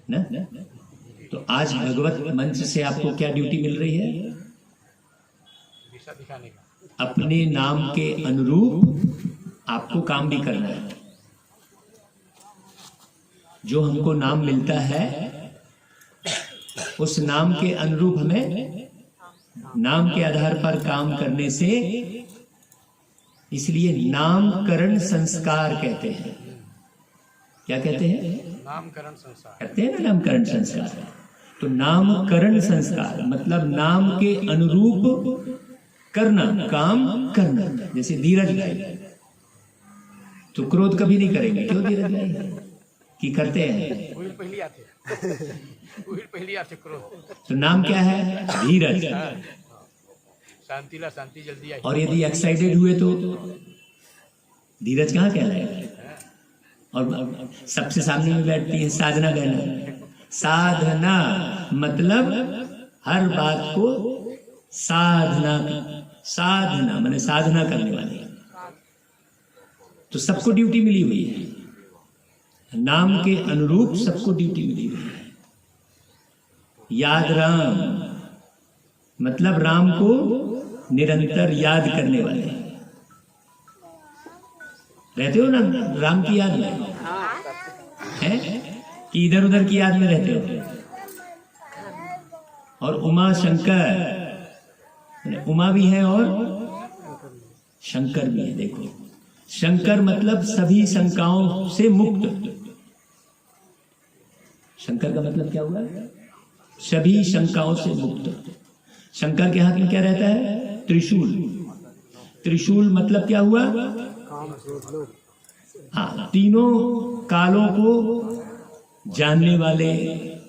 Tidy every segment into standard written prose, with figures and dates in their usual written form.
ना? तो आज भगवत मंच से आपको क्या ड्यूटी मिल रही है? दिशा दिखाने का। अपने नाम के अनुरूप आपको काम भी करना है। जो हमको नाम मिलता है उस नाम के अनुरूप हमें नाम के आधार पर काम करने से, इसलिए नामकरण संस्कार कहते हैं। क्या कहते हैं? नामकरण संसार कहते हैं ना, नामकरण संस्कार। तो नामकरण संस्कार मतलब नाम के अनुरूप करना, काम करना। जैसे धीरज भाई तो क्रोध कभी नहीं करेंगे, क्यों धीरज भाई? कि करते हैं। पहली आते क्रोध। तो नाम क्या है? धीरज। शांति ला शांति जल्दी आई। और यदि एक्साइटेड हुए तो धीरज कहाँ कहलाएगा? और सबसे सामने में बैठती है साधना बहना। साधना मतलब हर बात को साधना, साधना माने साधना करने वाले। तो सबको ड्यूटी मिली हुई है, नाम के अनुरूप सबको ड्यूटी मिली हुई है। याद राम मतलब राम को निरंतर याद करने वाले। रहते हो ना राम की याद में? है कि इधर उधर की याद में रहते हो? और उमा शंकर, उमा भी है और शंकर भी है। देखो, शंकर मतलब सभी शंकाओं से मुक्त। शंकर का मतलब क्या हुआ? सभी शंकाओं से मुक्त। शंकर के हाथ में क्या रहता है? त्रिशूल। त्रिशूल मतलब क्या हुआ? हाँ, तीनों कालों को जानने वाले,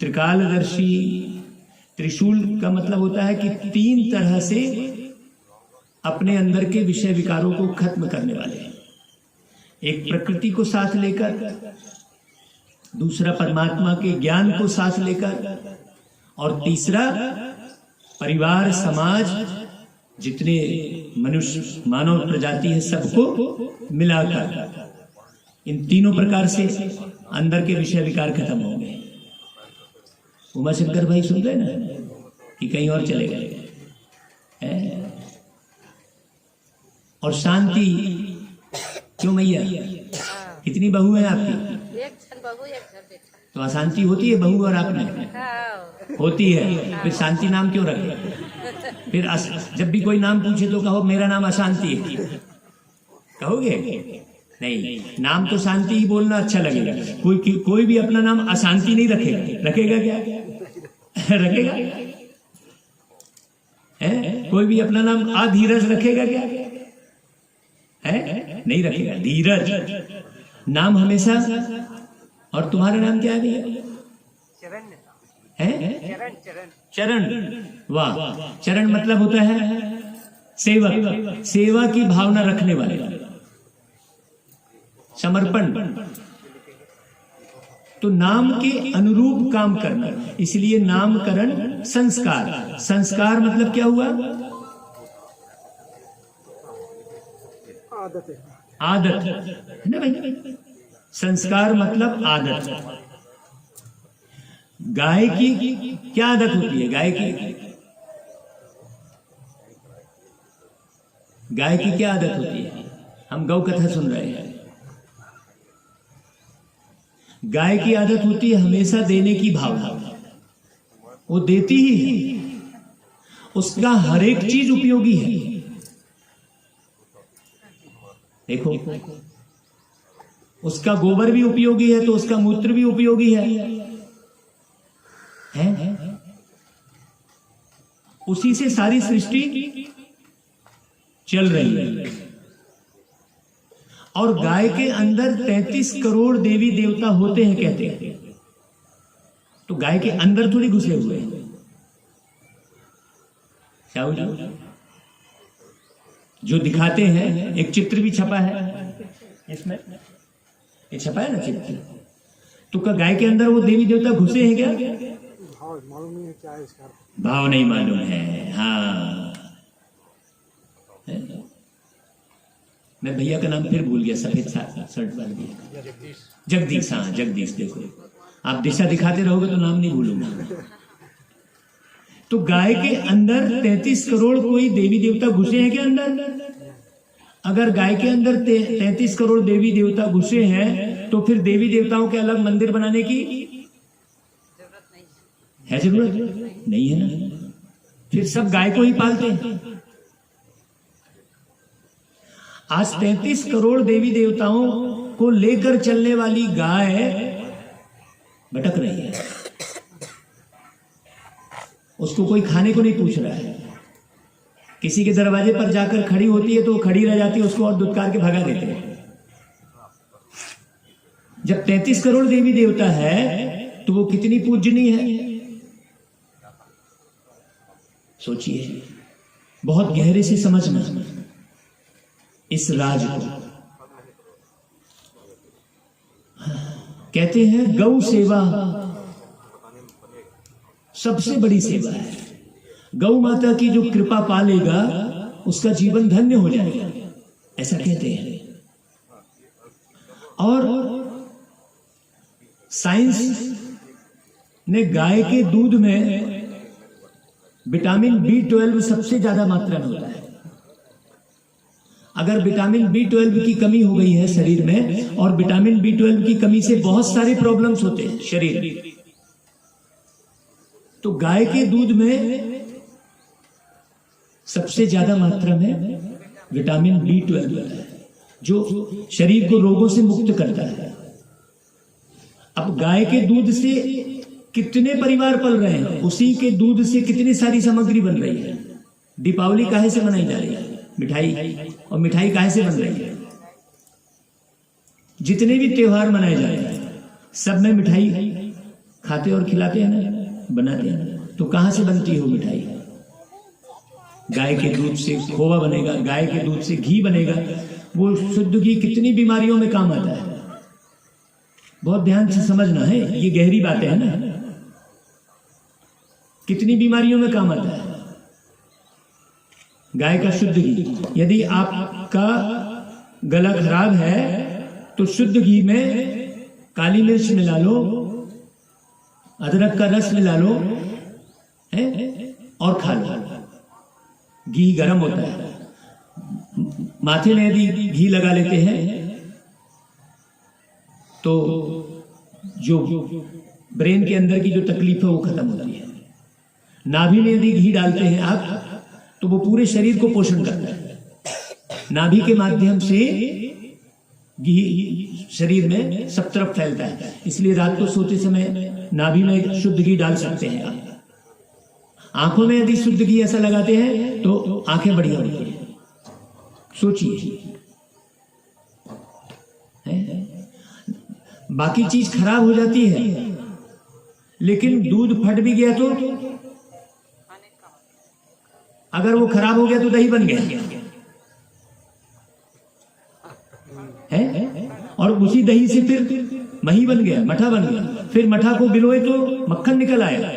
त्रिकालदर्शी। त्रिशूल का मतलब होता है कि तीन तरह से अपने अंदर के विषय विकारों को खत्म करने वाले। एक प्रकृति को साथ लेकर, दूसरा परमात्मा के ज्ञान को साथ लेकर, और तीसरा परिवार समाज जितने मनुष्य मानव प्रजाति है सबको मिलाकर। इन तीनों प्रकार से अंदर के विषय विकार खत्म हो गए। उमाशंकर भाई सुन रहे ना कि कहीं और चले गए? और शांति क्यों मैया? कितनी बहू है आपकी? एक बहू एक बेटा। तो अशांति होती है बहू और आप में? होती है। फिर शांति नाम क्यों रखे? फिर जब भी कोई नाम पूछे तो कहो मेरा नाम अशांति है, कहोगे? नहीं, नाम तो शांति ही बोलना अच्छा लगेगा। कोई भी अपना नाम अशांति नहीं रखेगा। रखेगा क्या? रखेगा? है? कोई भी अपना नाम अधीरज रखेगा क्या? है? नहीं रखेगा। धीरज नाम हमेशा। और तुम्हारा नाम क्या है? चरण। वाह, चरण मतलब होता है सेवक, सेवा की भावना रखने वाले, समर्पण। तो नाम के अनुरूप काम करना, इसलिए नामकरण संस्कार। संस्कार मतलब क्या हुआ? आदत है ना भाई? संस्कार मतलब आदत। गाय की क्या आदत होती है? गाय की क्या आदत होती है? हम गौ कथा सुन रहे हैं। गाय की आदत होती है हमेशा देने की भावना। वो देती ही है, उसका हर एक चीज उपयोगी है। देखो, उसका गोबर भी उपयोगी है तो उसका मूत्र भी उपयोगी है? उसी से सारी सृष्टि चल रही है। और गाय के अंदर 33 करोड़ देवी देवता होते हैं कहते हैं। तो गाय के अंदर थोड़ी घुसे हुए हैं। जो दिखाते हैं, एक चित्र भी छपा है इसमें, ये छपा है ना चित्र। तो क्या गाय के अंदर वो देवी देवता घुसे हैं क्या? मालूम नहीं है क्या है इसका। भाव नहीं मालूम है। हाँ, मैं भैया का नाम फिर भूल गया, सफेद शर्ट वाले भैया। जगदीश। हाँ, जगदीश। देखो, आप दिशा दिखाते रहोगे तो नाम नहीं भूलूंगा। तो गाय के अंदर 33 करोड़ कोई देवी देवता घुसे हैं क्या अंदर? अगर गाय के अंदर 33 करोड़ देवी देवता घुसे हैं तो फिर देवी देवताओं के अलग मंदिर बनाने की है जरूरत नहीं है ना, फिर सब गाय को ही पालते हैं। आज 33 करोड़ देवी देवताओं को लेकर चलने वाली गाय भटक रही है, उसको कोई खाने को नहीं पूछ रहा है। किसी के दरवाजे पर जाकर खड़ी होती है तो वो खड़ी रह जाती है, उसको और दुत्कार के भगा देते हैं। जब 33 करोड़ देवी देवता है तो वो कितनी पूजनीय है, सोचिए, बहुत गहरे से समझना इस राज को। कहते हैं गौ सेवा सबसे बड़ी सेवा है। गौ माता की जो कृपा पालेगा उसका जीवन धन्य हो जाएगा, ऐसा कहते हैं। और साइंस ने गाय के दूध में विटामिन B12 सबसे ज्यादा मात्रा में होता है। अगर विटामिन B12 की कमी हो गई है शरीर में, और विटामिन B12 की कमी से बहुत सारे प्रॉब्लम्स होते हैं शरीर में, तो गाय के दूध में सबसे ज्यादा मात्रा में विटामिन B12 होता है, जो शरीर को रोगों से मुक्त करता है। अब गाय के दूध से कितने परिवार पल रहे हैं, उसी के दूध से कितनी सारी सामग्री बन रही है। दीपावली काहे से मनाई जा रही है? मिठाई। और मिठाई काहे से बन रही है? जितने भी त्योहार मनाए जा रहे हैं सब में मिठाई खाते और खिलाते हैं ना, बनाते हैं। तो कहां से बनती हो मिठाई? गाय के दूध से खोवा बनेगा, गाय के दूध से घी बनेगा। वो शुद्ध घी कितनी बीमारियों में काम आता है, बहुत ध्यान से समझना है, ये गहरी बातें है ना। कितनी बीमारियों में काम आता है गाय का शुद्ध घी। यदि आपका गला खराब है तो शुद्ध घी में काली मिर्च मिला लो, अदरक का रस मिला लो और खा लो। घी गर्म होता है, माथे में यदि घी लगा लेते हैं तो जो ब्रेन के अंदर की जो तकलीफ है वो खत्म होती है। नाभि में यदि घी डालते हैं आप तो वो पूरे शरीर को पोषण करता है। नाभि के माध्यम से घी शरीर में सब तरफ फैलता है, इसलिए रात को सोते समय नाभि में शुद्ध घी डाल सकते हैं आप। आंखों में यदि शुद्ध घी ऐसा लगाते हैं तो आंखें बढ़िया होती है। सोचिए, बाकी चीज खराब हो जाती है, लेकिन दूध फट भी गया तो, अगर वो खराब हो गया तो दही बन गया है, और उसी दही से फिर मही बन गया, मठा बन गया। फिर मठा को भिगोए तो मक्खन निकल आया।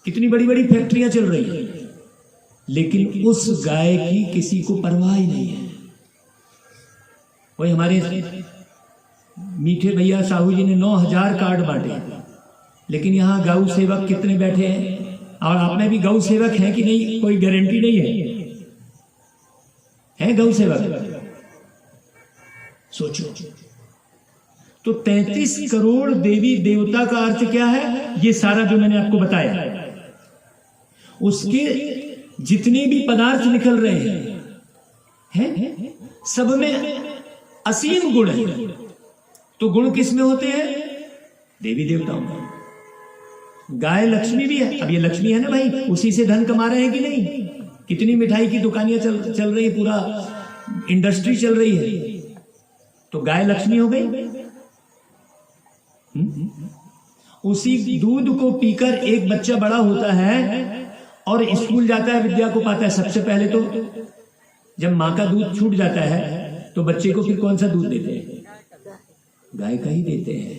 कितनी बड़ी बड़ी फैक्ट्रियां चल रही है, लेकिन उस गाय की किसी को परवाह ही नहीं है। वही हमारे मीठे भैया साहू जी ने 9000 कार्ड बांटे, लेकिन यहाँ गौ सेवक कितने बैठे हैं? और आप में भी गौ सेवक हैं कि नहीं, कोई गारंटी नहीं है गौ सेवक? सोचो, तो 33 करोड़ देवी देवता का अर्थ क्या है? ये सारा जो मैंने आपको बताया, उसके जितने भी पदार्थ निकल रहे हैं सब में असीम गुण है। तो गुण किस में होते हैं? देवी देवताओं में। गाय लक्ष्मी भी है। अब ये लक्ष्मी है ना भाई, उसी से धन कमा रहे हैं कि नहीं? कितनी मिठाई की दुकानियां चल रही है, पूरा इंडस्ट्री चल रही है। तो गाय लक्ष्मी हो गई। उसी दूध को पीकर एक बच्चा बड़ा होता है और स्कूल जाता है, विद्या को पाता है। सबसे पहले तो जब माँ का दूध छूट जाता है तो बच्चे को फिर कौन सा दूध देते हैं? गाय का ही देते हैं।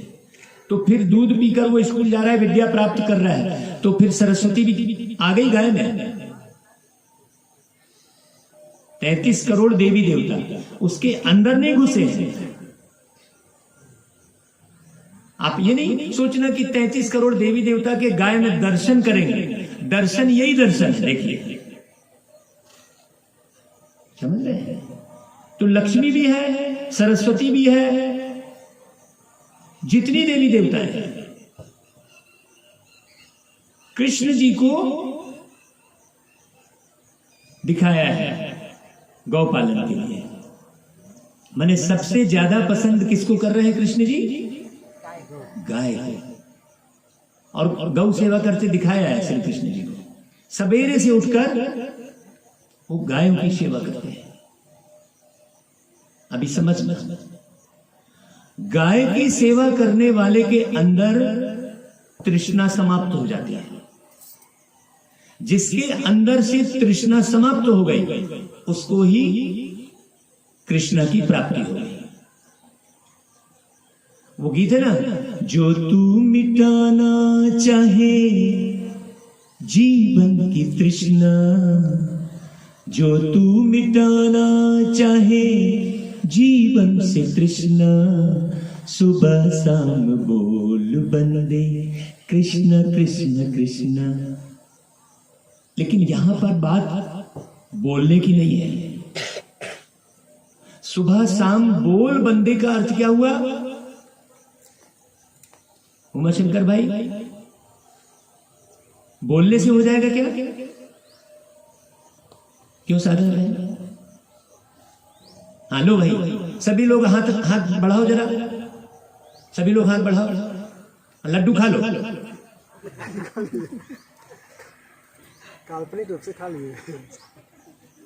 तो फिर दूध पीकर वो स्कूल जा रहा है, विद्या प्राप्त कर रहा है, तो फिर सरस्वती भी आ गई गाय में। 33 करोड़ देवी देवता उसके अंदर नहीं घुसे हैं। आप ये नहीं सोचना कि 33 करोड़ देवी देवता के गाय में दर्शन करेंगे। दर्शन यही दर्शन है, देखिए, समझ रहे हैं? तो लक्ष्मी भी है, सरस्वती भी है, जितनी देवी देवता है, कृष्ण जी को दिखाया है गौपालन के लिए। माने सबसे ज्यादा पसंद किसको कर रहे हैं कृष्ण जी? गाय। और गौ सेवा करते दिखाया है श्री कृष्ण जी को। सवेरे से उठकर वो गायों की सेवा करते हैं। अभी समझ में, गाय की सेवा करने वाले के अंदर तृष्णा समाप्त हो जाती है। जिसके अंदर से तृष्णा समाप्त हो गई, उसको ही कृष्ण की प्राप्ति हो गई। वो गीत है ना, जो तू मिटाना चाहे जीवन की तृष्णा, जो तू मिटाना चाहे जीवन से तृष्णा, सुबह शाम बोल बंदे कृष्ण कृष्ण कृष्ण। लेकिन यहां पर बात बोलने की नहीं है। सुबह शाम बोल बंदे का अर्थ क्या हुआ उमाशंकर भाई? बोलने से हो जाएगा क्या? क्यों साधन है? हाँ लो भाई, सभी लोग हाथ बढ़ाओ जरा, सभी लोग हाथ बढ़ाओ। लड्डू खा लो। काल्पनिक रूप से खा लिए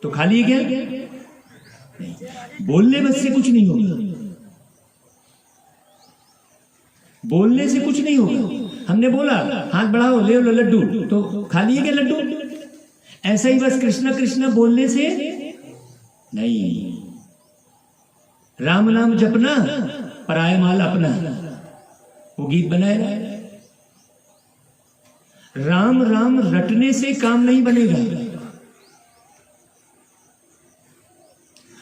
तो खा लिए क्या? बोलने बस से कुछ नहीं होगा, बोलने से कुछ नहीं होगा। हमने बोला हाथ बढ़ाओ, ले लो लड्डू, तो खा लिए क्या लड्डू? ऐसा ही बस कृष्ण कृष्ण बोलने से नहीं। राम नाम जपना, पराय माल अपना, वो गीत बनाया। राम राम रटने से काम नहीं बनेगा।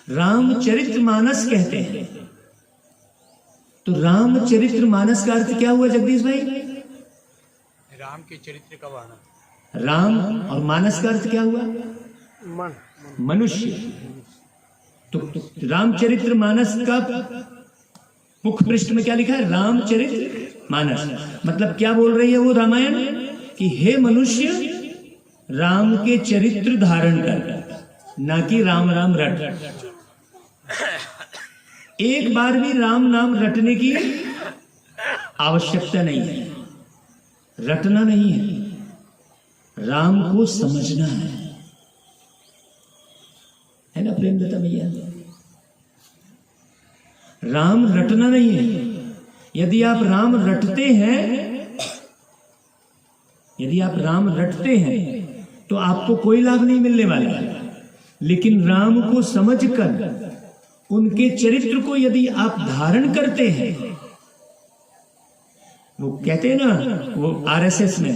रामचरित्र मानस कहते हैं। तो रामचरित्र मानस का अर्थ क्या हुआ जगदीश भाई? राम के चरित्र का वर्णन। राम और मानस का अर्थ क्या हुआ? मन, मनुष्य। तो रामचरित्र मानस का मुख्य पृष्ठ में क्या लिखा है? रामचरित्र मानस। मतलब क्या बोल रही है वो रामायण? कि हे मनुष्य, राम के चरित्र धारण कर, ना कि राम राम रट। एक बार भी राम नाम रटने की आवश्यकता नहीं है, रटना नहीं है, राम को समझना है ना प्रेमदत्ता भैया? राम रटना नहीं है। यदि आप राम रटते हैं, यदि आप राम रटते हैं तो आपको कोई लाभ नहीं मिलने वाला है। लेकिन राम को समझकर उनके चरित्र को यदि आप धारण करते हैं, वो कहते हैं ना, वो आरएसएस में,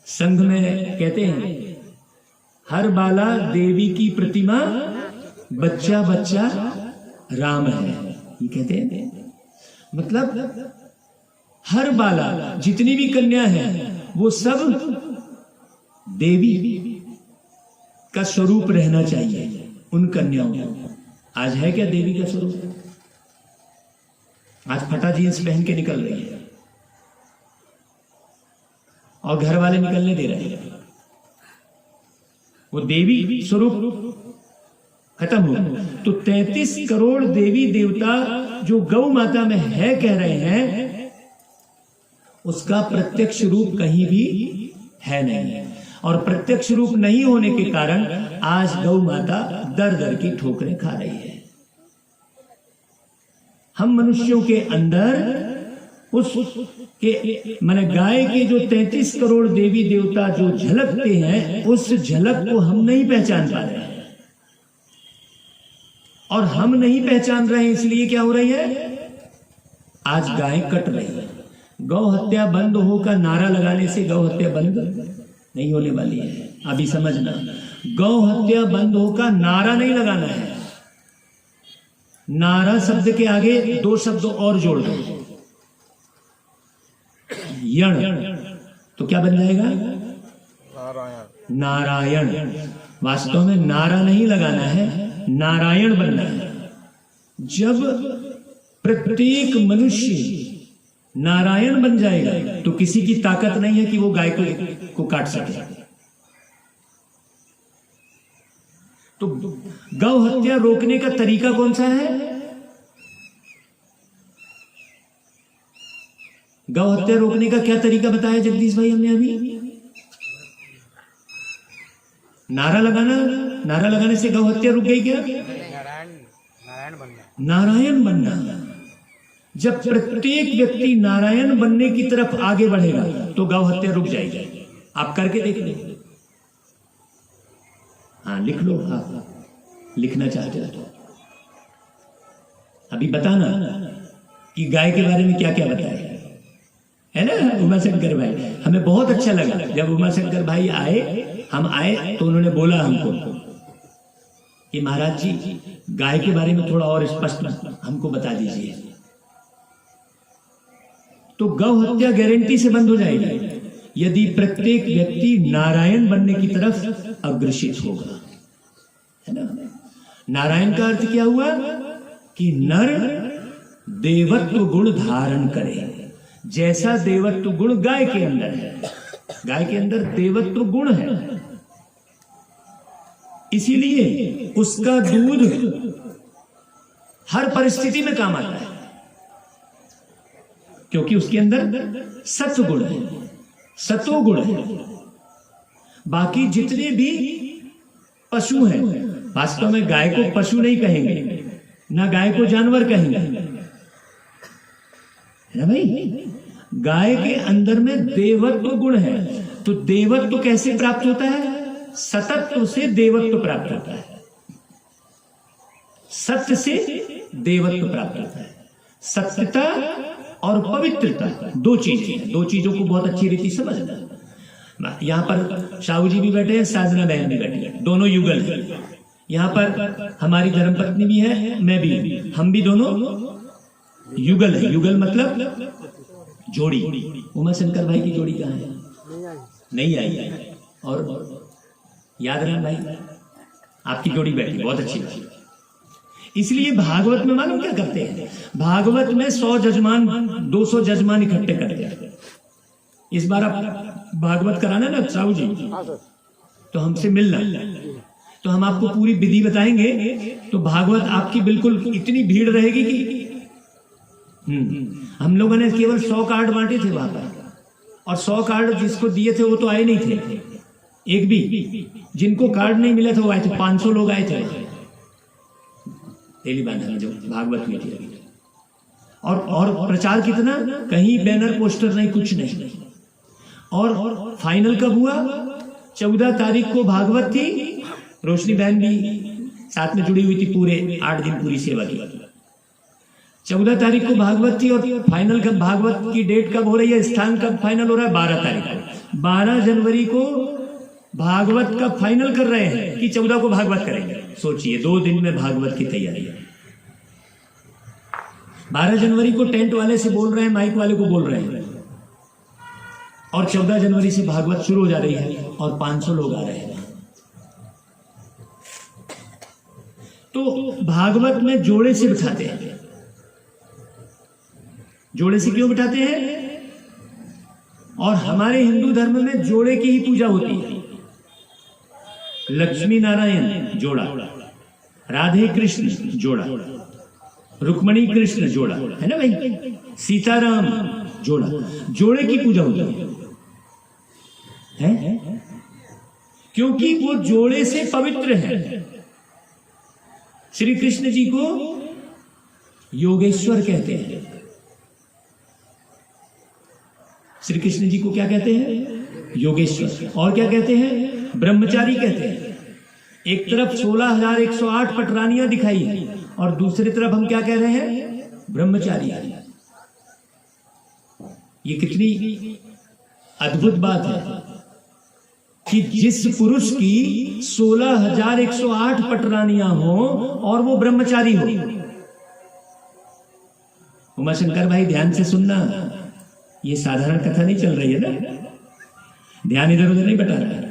संघ में कहते हैं, हर बाला देवी की प्रतिमा, बच्चा बच्चा राम है, ये कहते हैं। मतलब हर बाला, जितनी भी कन्या है, वो सब देवी का स्वरूप रहना चाहिए उन कन्याओं को। आज है क्या देवी का स्वरूप? आज फटा जींस पहन के निकल रही है और घर वाले निकलने दे रहे हैं। वो देवी स्वरूप खत्म हो। तो 33 करोड़ देवी देवता जो गौ माता में है कह रहे हैं, उसका प्रत्यक्ष रूप कहीं भी है नहीं। और प्रत्यक्ष रूप नहीं होने के कारण आज गौ माता दर दर की ठोकरें खा रही है। हम मनुष्यों के अंदर उस के माने गाय के जो 33 करोड़ देवी देवता जो झलकते हैं, उस झलक को हम नहीं पहचान पा रहे हैं। और हम नहीं पहचान रहे हैं, इसलिए क्या हो रही है? आज गाय कट रही है। गौ हत्या बंद हो का नारा लगाने से गौ हत्या बंद नहीं होने वाली है। अभी समझना, गौ हत्या बंद हो का नारा नहीं लगाना है। नारा शब्द के आगे 2 शब्द और जोड़ दो, यण, तो क्या बन जाएगा? नारायण। नारायण। वास्तव में नारा नहीं लगाना है, नारायण बनना है। जब प्रत्येक मनुष्य नारायण बन जाएगा तो किसी की ताकत नहीं है कि वो गाय को काट सके। तो गौ हत्या रोकने का तरीका कौन सा है? गौ हत्या रोकने का क्या तरीका बताया जगदीश भाई हमने अभी? नारा लगाना। नारा लगाने से गौ हत्या रुक गई क्या? नारायण बनना। नारायण बनना। जब प्रत्येक व्यक्ति नारायण बनने की तरफ आगे बढ़ेगा तो गौ हत्या रुक जाएगी। आप करके देख लो। हाँ, लिख लो। आप लिखना चाहते हो तो अभी बताना कि गाय के बारे में क्या क्या बताया है ना उमाशंकर भाई। हमें बहुत अच्छा लगा जब उमाशंकर भाई आए, हम आए तो उन्होंने बोला हमको कि महाराज जी गाय के बारे में थोड़ा और स्पष्ट हमको बता दीजिए। तो गौ हत्या गारंटी से बंद हो जाएगी यदि प्रत्येक व्यक्ति नारायण बनने की तरफ अग्रसित होगा, है ना। नारायण का अर्थ क्या हुआ कि नर देवत्व गुण धारण करे। जैसा देवत्व गुण गाय के अंदर है, गाय के अंदर देवत्व गुण है, इसीलिए उसका दूध हर परिस्थिति में काम आता है, क्योंकि उसके अंदर सत्व गुण है, सतो गुण है। बाकी जितने भी पशु हैं, वास्तव में गाय को पशु नहीं कहेंगे, ना गाय को जानवर कहेंगे, है ना भाई। गाय के अंदर में देवत्व गुण है। तो देवत्व कैसे प्राप्त होता है? सतत्व से देवत्व प्राप्त होता है, सत्य से देवत्व प्राप्त होता है। सत्यता और पवित्रता दो चीजें हैं, दो चीजों को बहुत अच्छी रीति समझना। यहाँ पर साहू जी भी बैठे हैं, साधना बहन भी बैठी है, दोनों युगल है। यहाँ पर हमारी धर्मपत्नी भी है, मैं भी, हम भी दोनों युगल है। युगल मतलब जोड़ी। उमाशंकर भाई की जोड़ी कहाँ है? नहीं आई। और याद रहा भाई, आपकी जोड़ी बैठी, बहुत अच्छी बात। इसलिए भागवत में मालूम क्या करते हैं? भागवत में 100 जजमान 200 जजमान इकट्ठे करते हैं। इस बार आप भागवत कराना ना साहू जी, तो हमसे मिलना, तो हम आपको पूरी विधि बताएंगे। तो भागवत आपकी बिल्कुल इतनी भीड़ रहेगी कि हम लोगों ने केवल 100 कार्ड बांटे थे वहां पर, और 100 कार्ड जिसको दिए थे वो तो आए नहीं थे, एक भी जिनको कार्ड नहीं मिला था वो आए थे। 500 लोग आए थे तेलीबांधा में जो भागवत हुई थी। और प्रचार कितना, कहीं बैनर पोस्टर नहीं, कुछ नहीं। और फाइनल कब हुआ? 14 तारीख को भागवत थी। रोशनी बहन भी साथ में जुड़ी हुई थी, पूरे 8 दिन पूरी सेवा की। 14 तारीख को भागवत थी, और फाइनल कब, भागवत की डेट कब हो रही है, स्थान कब फाइनल हो रहा है? 12 तारीख को। 12 जनवरी को भागवत का फाइनल कर रहे हैं कि 14 को भागवत करेंगे। सोचिए, 2 दिन में भागवत की तैयारी है। 12 जनवरी को टेंट वाले से बोल रहे हैं, माइक वाले को बोल रहे हैं, और 14 जनवरी से भागवत शुरू हो जा रही है, और 500 लोग आ रहे हैं। तो भागवत में जोड़े से बिठाते हैं। जोड़े से क्यों बिठाते हैं? और हमारे हिंदू धर्म में जोड़े की ही पूजा होती है। लक्ष्मी नारायण जोड़ा, राधे कृष्ण जोड़ा, रुक्मणी कृष्ण जोड़ा, है ना भाई, सीताराम जोड़ा, जोड़े की पूजा होती है, क्योंकि वो जोड़े से पवित्र है। श्री कृष्ण जी को योगेश्वर कहते हैं। श्री कृष्ण जी को क्या कहते हैं? योगेश्वर। और क्या कहते हैं? ब्रह्मचारी कहते हैं। एक तरफ 16,108 पटरानियां दिखाई है, और दूसरी तरफ हम क्या कह रहे हैं? ब्रह्मचारी। ये कितनी अद्भुत बात है कि जिस पुरुष की 16,108 पटरानियां हो और वो ब्रह्मचारी हो। उमाशंकर भाई ध्यान से सुनना, ये साधारण कथा नहीं चल रही है ना, ध्यान इधर उधर नहीं बटा रहा है।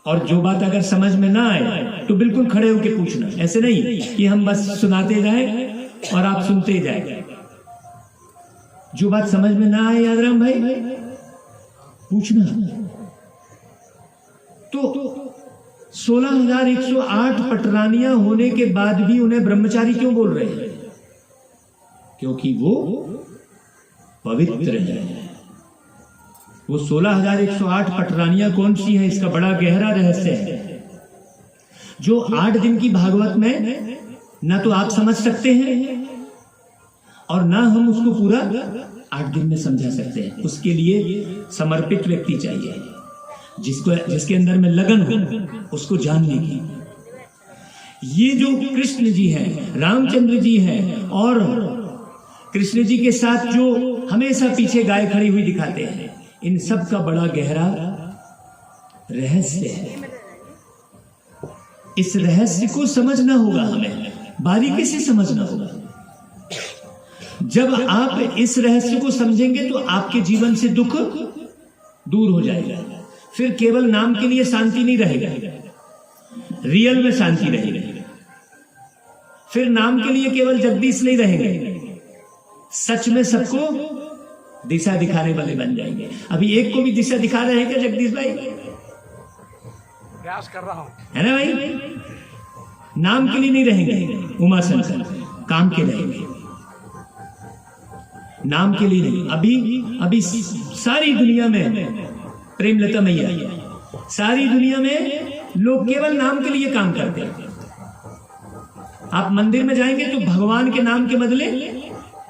और जो बात अगर समझ में ना आए तो बिल्कुल खड़े होके पूछना, ऐसे नहीं कि हम बस सुनाते जाएं और आप सुनते जाएं। जो बात समझ में ना आए यादराम भाई पूछना। तो 16,108 पटरानियां होने के बाद भी उन्हें ब्रह्मचारी क्यों बोल रहे हैं? क्योंकि वो पवित्र है। वो 16,108 पटरानियां कौन सी हैं, इसका बड़ा गहरा रहस्य है, जो 8 दिन की भागवत में ना तो आप समझ सकते हैं और ना हम उसको पूरा 8 दिन में समझा सकते हैं। उसके लिए समर्पित व्यक्ति चाहिए, जिसके अंदर में लगन हो उसको जानने की। ये जो कृष्ण जी हैं, रामचंद्र जी हैं, और कृष्ण जी के साथ जो हमेशा पीछे गाय खड़ी हुई दिखाते हैं, इन सब का बड़ा गहरा रहस्य है। इस रहस्य को समझना होगा, हमें बारीकी से समझना होगा। जब आप इस रहस्य को समझेंगे तो आपके जीवन से दुख दूर हो जाएगा। फिर केवल नाम के लिए शांति नहीं रहेगा, रियल में शांति रहेगी। फिर नाम के लिए केवल जगदीश नहीं रहेंगे, सच में सबको दिशा दिखाने वाले बन जाएंगे। अभी एक को भी दिशा दिखा रहे हैं क्या जगदीश भाई? प्रयास कर रहा हूं, है ना भाई? नाम के लिए नहीं रहेंगे उमा शंकर, काम के रहेंगे, नाम के लिए नहीं। अभी सारी दुनिया में प्रेमलता मैया, सारी दुनिया में लोग केवल नाम के लिए काम करते हैं। आप मंदिर में जाएंगे तो भगवान के नाम के बदले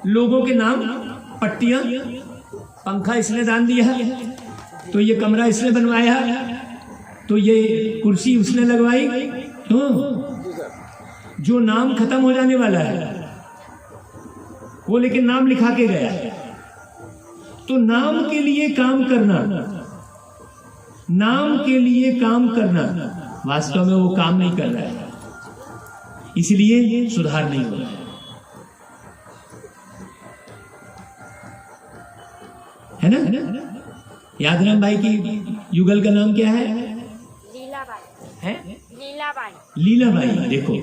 लोगों के नाम, पट्टियां, पंखा इसने दान दिया, तो ये कमरा इसने बनवाया, तो ये कुर्सी उसने लगवाई। जो नाम खत्म हो जाने वाला है वो लेकिन नाम लिखा के गया। तो नाम के लिए काम करना, नाम के लिए काम करना, वास्तव में वो काम नहीं कर रहा है, इसलिए सुधार नहीं हो रहा है। है ना? यादराम भाई की युगल का नाम क्या है? लीलाबाई है। लीलाबाई। देखो,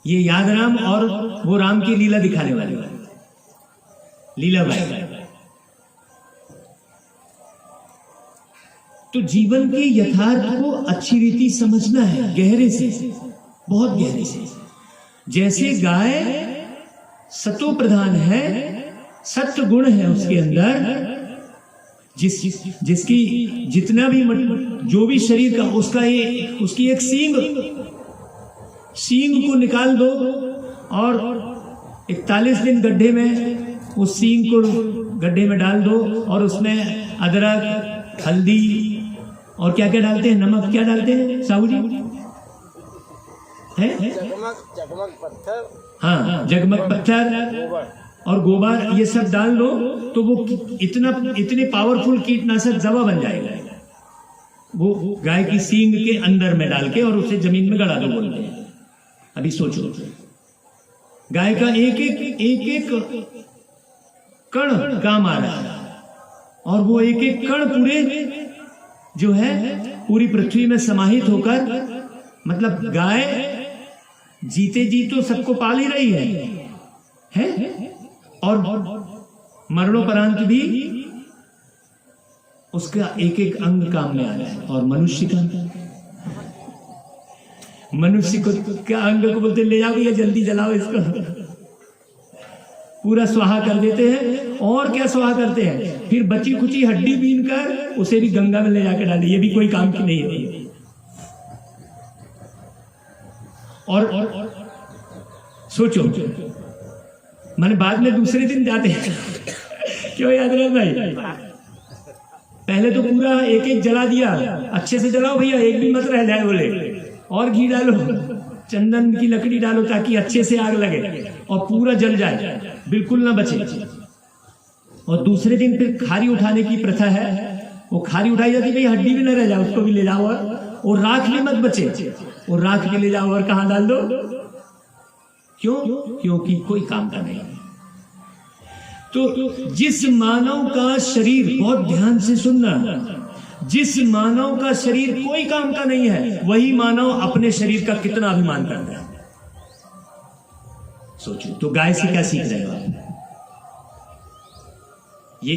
ये यादराम और वो राम की लीला दिखाने वाले लीलाबाई। तो जीवन के यथार्थ को अच्छी रीति समझना है, गहरे से, बहुत गहरे से। जैसे गाय सतो प्रधान है, सत्व गुण है उसके अंदर, जिसकी जितना भी जो भी शरीर का उसकी एक सींग को निकाल दो और 41 दिन गड्ढे में उस सींग को गड्ढे में डाल दो और उसमें अदरक, हल्दी और क्या क्या डालते हैं, नमक क्या डालते हैं साहू जी? जगमग पत्थर, हाँ, जगमग पत्थर और गोबर, ये सब डाल दो तो वो इतने पावरफुल कीटनाशक दवा बन जाएगा। वो गाय की सींग के अंदर में डाल के और उसे जमीन में गड़ा दो बोलते हैं। अभी सोचो, गाय का एक कण काम आ रहा है और वो एक कण पूरे जो है पूरी पृथ्वी में समाहित होकर, मतलब गाय जीते जी तो सबको पाल ही रही है? और मरणोपरांत भी उसका एक अंग काम में आ रहा है। और मनुष्य को क्या अंग को बोलते, ले जाओ या जल्दी जलाओ इसको, पूरा स्वाहा कर देते हैं। और क्या स्वाहा करते हैं, फिर बची खुची हड्डी बीन कर उसे भी गंगा में ले जाकर डाले, ये भी कोई काम की नहीं है। और सोचो, मैंने बाद में दूसरे दिन जाते हैं क्यों यादराम भाई? पहले तो पूरा एक जला दिया, अच्छे से जलाओ भैया, एक भी मत रह जाए बोले, और घी डालो, चंदन की लकड़ी डालो ताकि अच्छे से आग लगे और पूरा जल जाए, बिल्कुल ना बचे। और दूसरे दिन फिर खारी उठाने की प्रथा है, वो खारी उठाई जाती, भाई हड्डी भी न रह जाए, उसको भी ले जाओ और राख भी मत बचे, और राख भी ले जाओ और कहाँ डाल दो। क्यों? क्योंकि कोई काम का नहीं। तो जिस मानव का शरीर, बहुत ध्यान से सुनना, जिस मानव का शरीर कोई काम का नहीं है, वही मानव अपने शरीर का कितना अभिमान करता है। सोचो। तो गाय से क्या सीख रहे हो आप? ये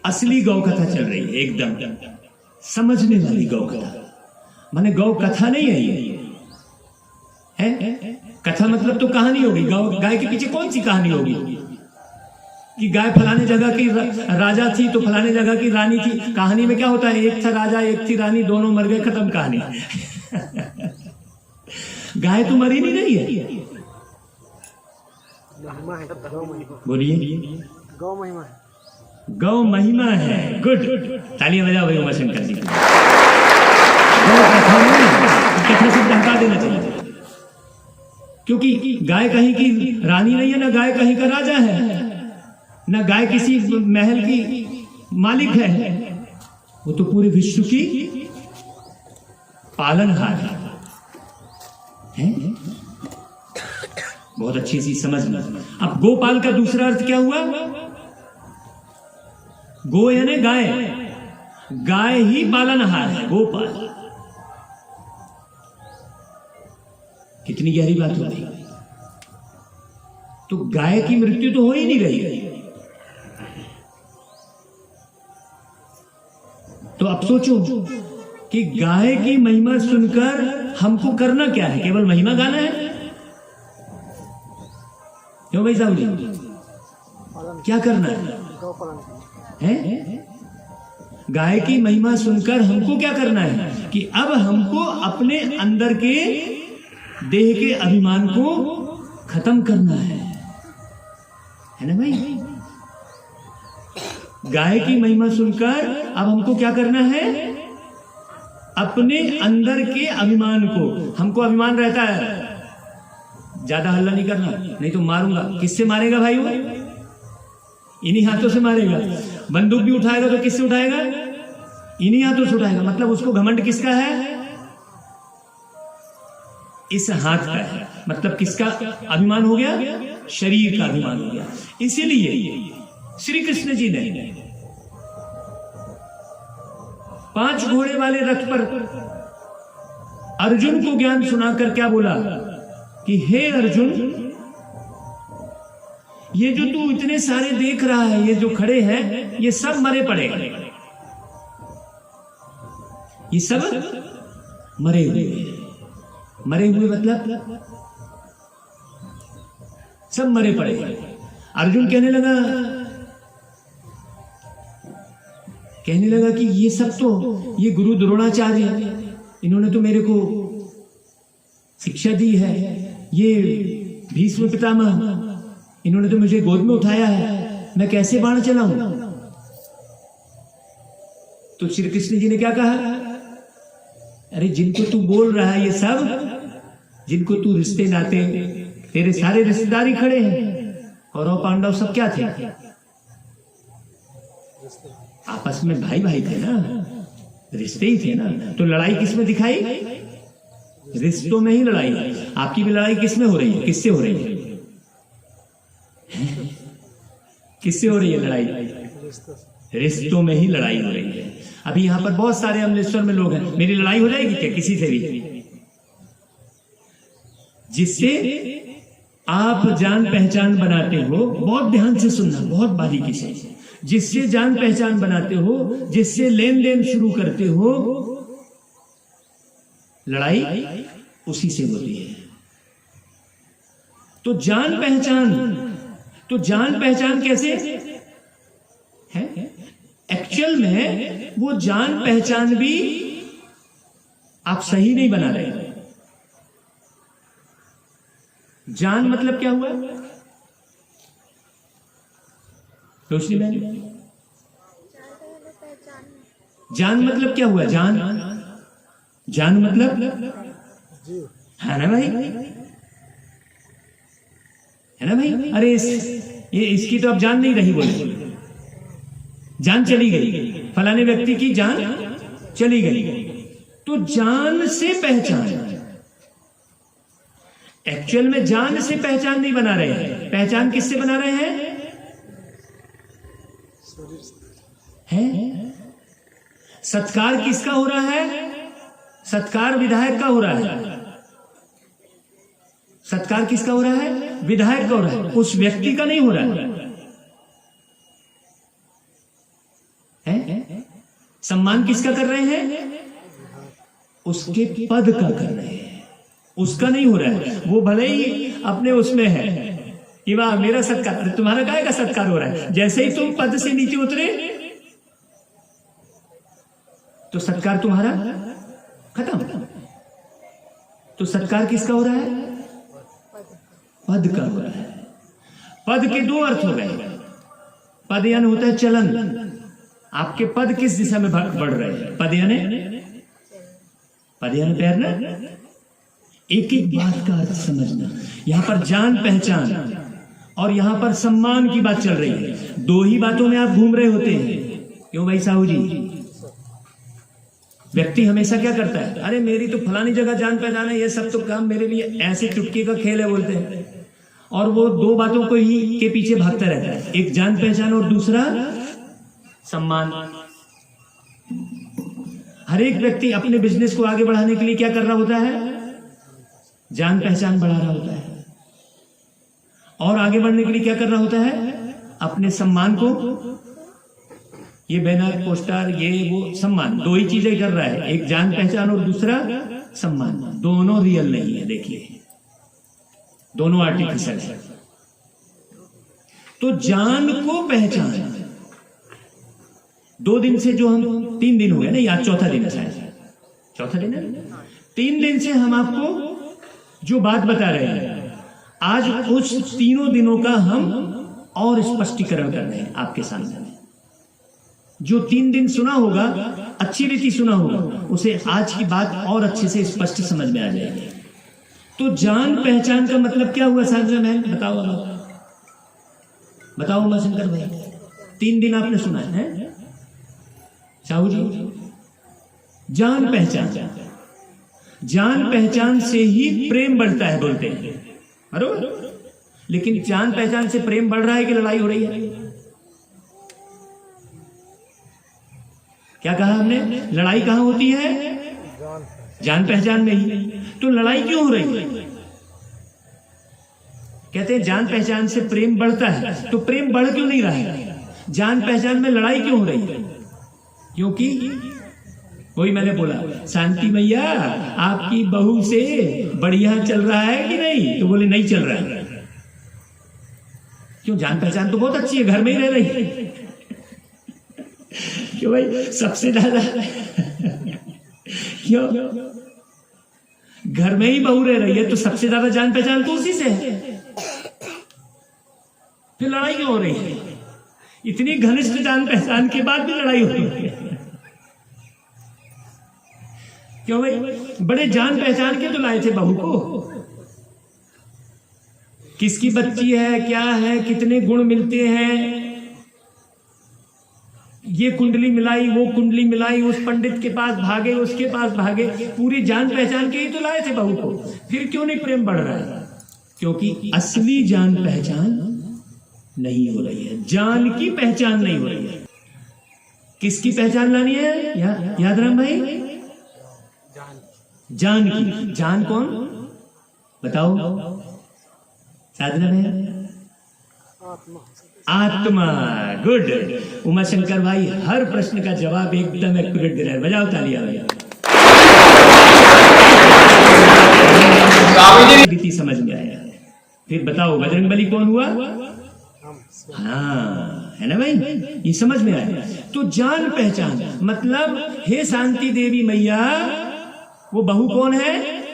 असली गौ कथा चल रही है, एकदम समझने वाली गौ कथा। माने गौ कथा नहीं है ये, है कथा मतलब तो कहानी होगी। गाय के पीछे कौन सी कहानी होगी कि गाय फलाने जगह की राजा थी तो फलाने जगह की रानी थी। कहानी में क्या होता है, एक था राजा एक थी रानी, दोनों मर गए, खत्म कहानी। गाय तो मरी नहीं रही है। बोलिए। गौ महिमा है। गौ महिमा है। गुड, तालियां बजाओ भाई उमा शंकर जी को। कथा से हटा देना चाहिए, क्योंकि गाय कहीं की रानी नहीं है, ना गाय कहीं का राजा है, ना गाय किसी महल की मालिक है। वो तो पूरे विश्व की पालनहार है। बहुत अच्छी सी समझना। अब गोपाल का दूसरा अर्थ क्या हुआ? गो यानी गाय, गाय ही पालनहार है, गोपाल। कितनी गहरी बात होती। तो गाय की मृत्यु तो हो ही नहीं रही। तो अब सोचो कि गाय की महिमा सुनकर हमको करना क्या है? केवल महिमा गाना है? क्यों भाई साहब जी, क्या करना है? गाय की महिमा सुनकर हमको क्या करना है कि अब हमको अपने अंदर के देह के अभिमान को खत्म करना है ना भाई? गाय की महिमा सुनकर अब हमको क्या करना है? अपने अंदर के अभिमान को। हमको अभिमान रहता है, ज्यादा हल्ला नहीं करना, नहीं तो मारूंगा। किससे मारेगा भाई? वो इन्हीं हाथों से मारेगा। बंदूक भी उठाएगा तो किससे उठाएगा? इन्हीं हाथों से उठाएगा। मतलब उसको घमंड किसका है? इस हाथ का है। मतलब किसका अभिमान हो गया? शरीर का अभिमान हो गया। इसीलिए श्री कृष्ण जी ने 5 घोड़े वाले रथ पर अर्जुन को ज्ञान सुनाकर क्या बोला कि हे अर्जुन, ये जो तू इतने सारे देख रहा है, ये जो खड़े हैं, ये सब मरे पड़े हैं। ये सब मरे हुए। मरे हुए मतलब सब मरे पड़े। अर्जुन कहने लगा कि ये सब तो, ये गुरु द्रोणाचार्य, इन्होंने तो मेरे को शिक्षा दी है। ये भीष्म पितामह, इन्होंने तो मुझे गोद में उठाया है, मैं कैसे बाण चलाऊं? तो श्री कृष्ण जी ने क्या कहा? अरे जिनको तू बोल रहा है ये सब, जिनको तू रिश्ते नाते, तेरे सारे रिश्तेदार ही खड़े हैं। कौरव पांडव सब क्या थे? आपस में भाई भाई थे ना, रिश्ते ही थे ना। तो लड़ाई किसमें दिखाई? रिश्तों में ही लड़ाई। आपकी भी लड़ाई किसमें हो रही है? किससे हो रही है? किससे हो रही है लड़ाई? रिश्तों में ही लड़ाई हो रही है। अभी यहां पर बहुत सारे अमलेश्वर में लोग हैं, मेरी लड़ाई हो जाएगी क्या किसी से भी? जिससे आप जान पहचान बनाते हो, बहुत ध्यान से सुनना, बहुत बारीकी से, जिससे जान पहचान बनाते हो, जिससे लेन देन शुरू करते हो, लड़ाई उसी से होती है। तो जान पहचान कैसे है? एक्चुअल में वो जान पहचान भी आप सही नहीं बना रहे। जान मतलब क्या हुआ? रोशनी बहन, जान मतलब क्या हुआ? जान मतलब है ना भाई? है ना भाई? अरे इसकी तो अब जान नहीं रही, बोले जान चली गई, फलाने व्यक्ति की जान चली गई। तो जान से पहचान, एक्चुअल में जान से पहचान नहीं बना रहे हैं। पहचान किससे बना रहे हैं? है? सत्कार किसका हो रहा है? सत्कार विधायक का हो रहा है। सत्कार किसका हो रहा है? विधायक का हो रहा है, उस व्यक्ति का नहीं हो रहा है? सम्मान किसका कर रहे हैं? उसके पद का कर रहे हैं, उसका नहीं हो रहा है। वो भले ही अपने उसमें है कि वाह मेरा सत्कार, तुम्हारा काहे का सत्कार हो रहा है? जैसे ही तुम पद से नीचे उतरे तो सत्कार तुम्हारा खत्म। तो सत्कार किसका हो रहा है? पद का हो रहा है। पद के दो अर्थ हो गए। पद यानी होता है चलन। आपके पद किस दिशा में बढ़ रहे हैं? पद यानी पैर ना। एक एक बात का अर्थ समझना। यहां पर जान पहचान और यहां पर सम्मान की बात चल रही है। दो ही बातों में आप घूम रहे होते हैं। क्यों भाई साहू जी? व्यक्ति हमेशा क्या करता है? अरे मेरी तो फलानी जगह जान पहचान है, ये सब तो काम मेरे लिए ऐसे चुटकी का खेल है बोलते हैं, और वो दो बातों को ही के पीछे भागता रहता है। एक जान पहचान और दूसरा सम्मान। हर एक व्यक्ति अपने बिजनेस को आगे बढ़ाने के लिए क्या कर रहा होता है? जान पहचान बढ़ा रहा होता है। और आगे बढ़ने के लिए क्या कर रहा होता है? अपने सम्मान को, ये बैनर पोस्टर ये वो सम्मान, दो ही चीजें कर रहा है। एक जान पहचान और दूसरा सम्मान। दोनों रियल नहीं है, देखिए दोनों आर्टिफिशियल है। तो जान को पहचान, 2 दिन से जो हम 3 दिन हो गए ना, आज चौथा दिन है, शायद चौथा दिन है। 3 दिन से हम आपको जो बात बता रहे हैं, आज उस तीनों दिनों का हम और स्पष्टीकरण कर रहे हैं आपके सामने। जो 3 दिन सुना होगा, अच्छी रीति सुना होगा, उसे आज की बात और अच्छे से स्पष्ट समझ में आ जाएगी। तो जान पहचान का मतलब क्या हुआ साधना बहन? बताओ उमा शंकर भाई। 3 दिन आपने सुना है साहू जी? जान पहचान से ही प्रेम बढ़ता है बोलते हैं, बरोबर? लेकिन जान पहचान से प्रेम बढ़ रहा है कि लड़ाई हो रही है? क्या कहा हमने? लड़ाई कहां होती है? जान पहचान में ही। तो लड़ाई क्यों हो रही है? कहते हैं जान पहचान से प्रेम बढ़ता है, तो प्रेम बढ़ क्यों नहीं रहा है? जान पहचान में लड़ाई क्यों हो रही है? क्योंकि वही मैंने बोला, शांति मैया आपकी बहू से बढ़िया चल रहा है कि नहीं? तो बोले नहीं चल रहा है। क्यों? जान पहचान तो बहुत अच्छी है, घर में ही रह रही है। क्यों भाई? सबसे ज्यादा क्यों? घर में ही बहू रह रही है, तो सबसे ज्यादा जान पहचान तो उसी से है। फिर लड़ाई क्यों हो रही है? इतनी घनिष्ठ जान पहचान के बाद भी लड़ाई हो रही है। क्यों भाई? बड़े जान पहचान के तो लाए थे बहू को। किसकी बच्ची है, क्या है, कितने गुण मिलते हैं, ये कुंडली मिलाई, वो कुंडली मिलाई, उस पंडित के पास भागे, उसके पास भागे, पूरी जान पहचान के ही तो लाए थे बहू को। फिर क्यों नहीं प्रेम बढ़ रहा है? क्योंकि असली जान पहचान नहीं हो रही है, जान की पहचान नहीं हो रही है। किसकी पहचान लानी है? याद राम भाई? जान की। जान कौन? बताओ साधना में। आत्मा। गुड। उमा शंकर भाई हर प्रश्न का जवाब एकदम एक्यूरेट दे रहे हैं। बजाओ तालियां। रीति समझ में आया। फिर बताओ बजरंगबली कौन हुआ? हाँ, है ना भाई? ये समझ में आया। तो जान पहचान मतलब, हे शांति देवी मैया, वो बहू कौन है?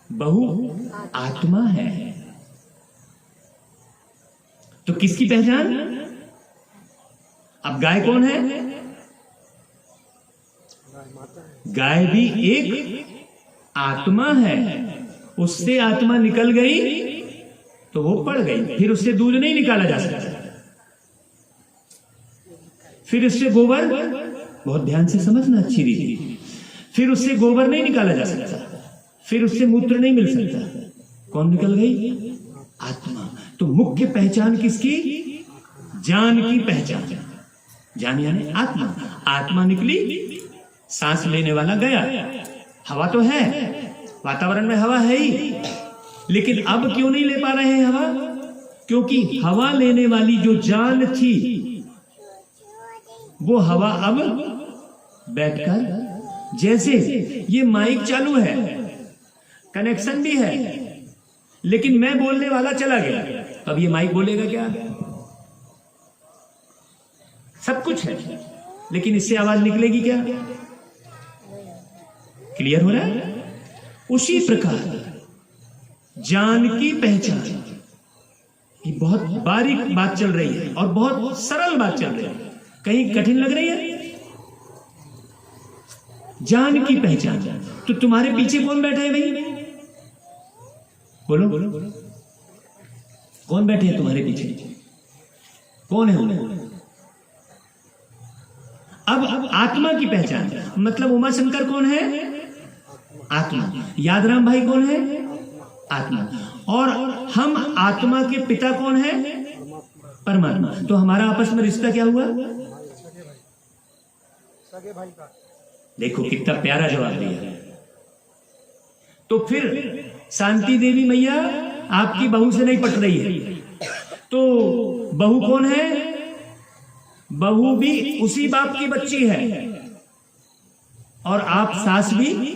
बहू आत्मा है। तो किसकी पहचान? अब गाय कौन है? गाय भी एक आत्मा है। उससे आत्मा निकल गई तो वो पड़ गई, फिर उससे दूध नहीं निकाला जा सकता। फिर उससे गोबर, बहुत ध्यान से समझना अच्छी रीति, फिर उससे गोबर नहीं निकाला जा सकता, फिर उससे मूत्र नहीं मिल सकता। कौन निकल गई? आत्मा। तो मुख्य पहचान किसकी? जान की पहचान। जान यानी आत्मा। आत्मा निकली, सांस लेने वाला गया। हवा तो है, वातावरण में हवा है ही, लेकिन अब क्यों नहीं ले पा रहे हैं हवा? क्योंकि हवा लेने वाली जो जान थी वो हवा अब बैठकर, जैसे ये माइक चालू है, कनेक्शन भी है, लेकिन मैं बोलने वाला चला गया, अब ये माइक बोलेगा क्या? सब कुछ है, लेकिन इससे आवाज निकलेगी क्या? क्लियर हो रहा है? उसी प्रकार जान की पहचान, ये बहुत बारीक बात चल रही है और बहुत सरल बात चल रही है, कहीं कठिन लग रही है? जान की पहचान। तो तुम्हारे पीछे कौन बैठे हैं भाई? बोलो बोलो, कौन बैठे हैं तुम्हारे पीछे? कौन है वो? अब आत्मा की पहचान, मतलब उमा शंकर कौन है? आत्मा। यादराम भाई कौन है? आत्मा। और हम आत्मा के पिता कौन है? परमात्मा। तो हमारा आपस में रिश्ता क्या हुआ? देखो कितना प्यारा जवाब दिया। तो फिर शांति देवी मैया आपकी बहू से नहीं पट रही है, तो बहू कौन है? बहू भी उसी बाप की बच्ची है, और आप सास भी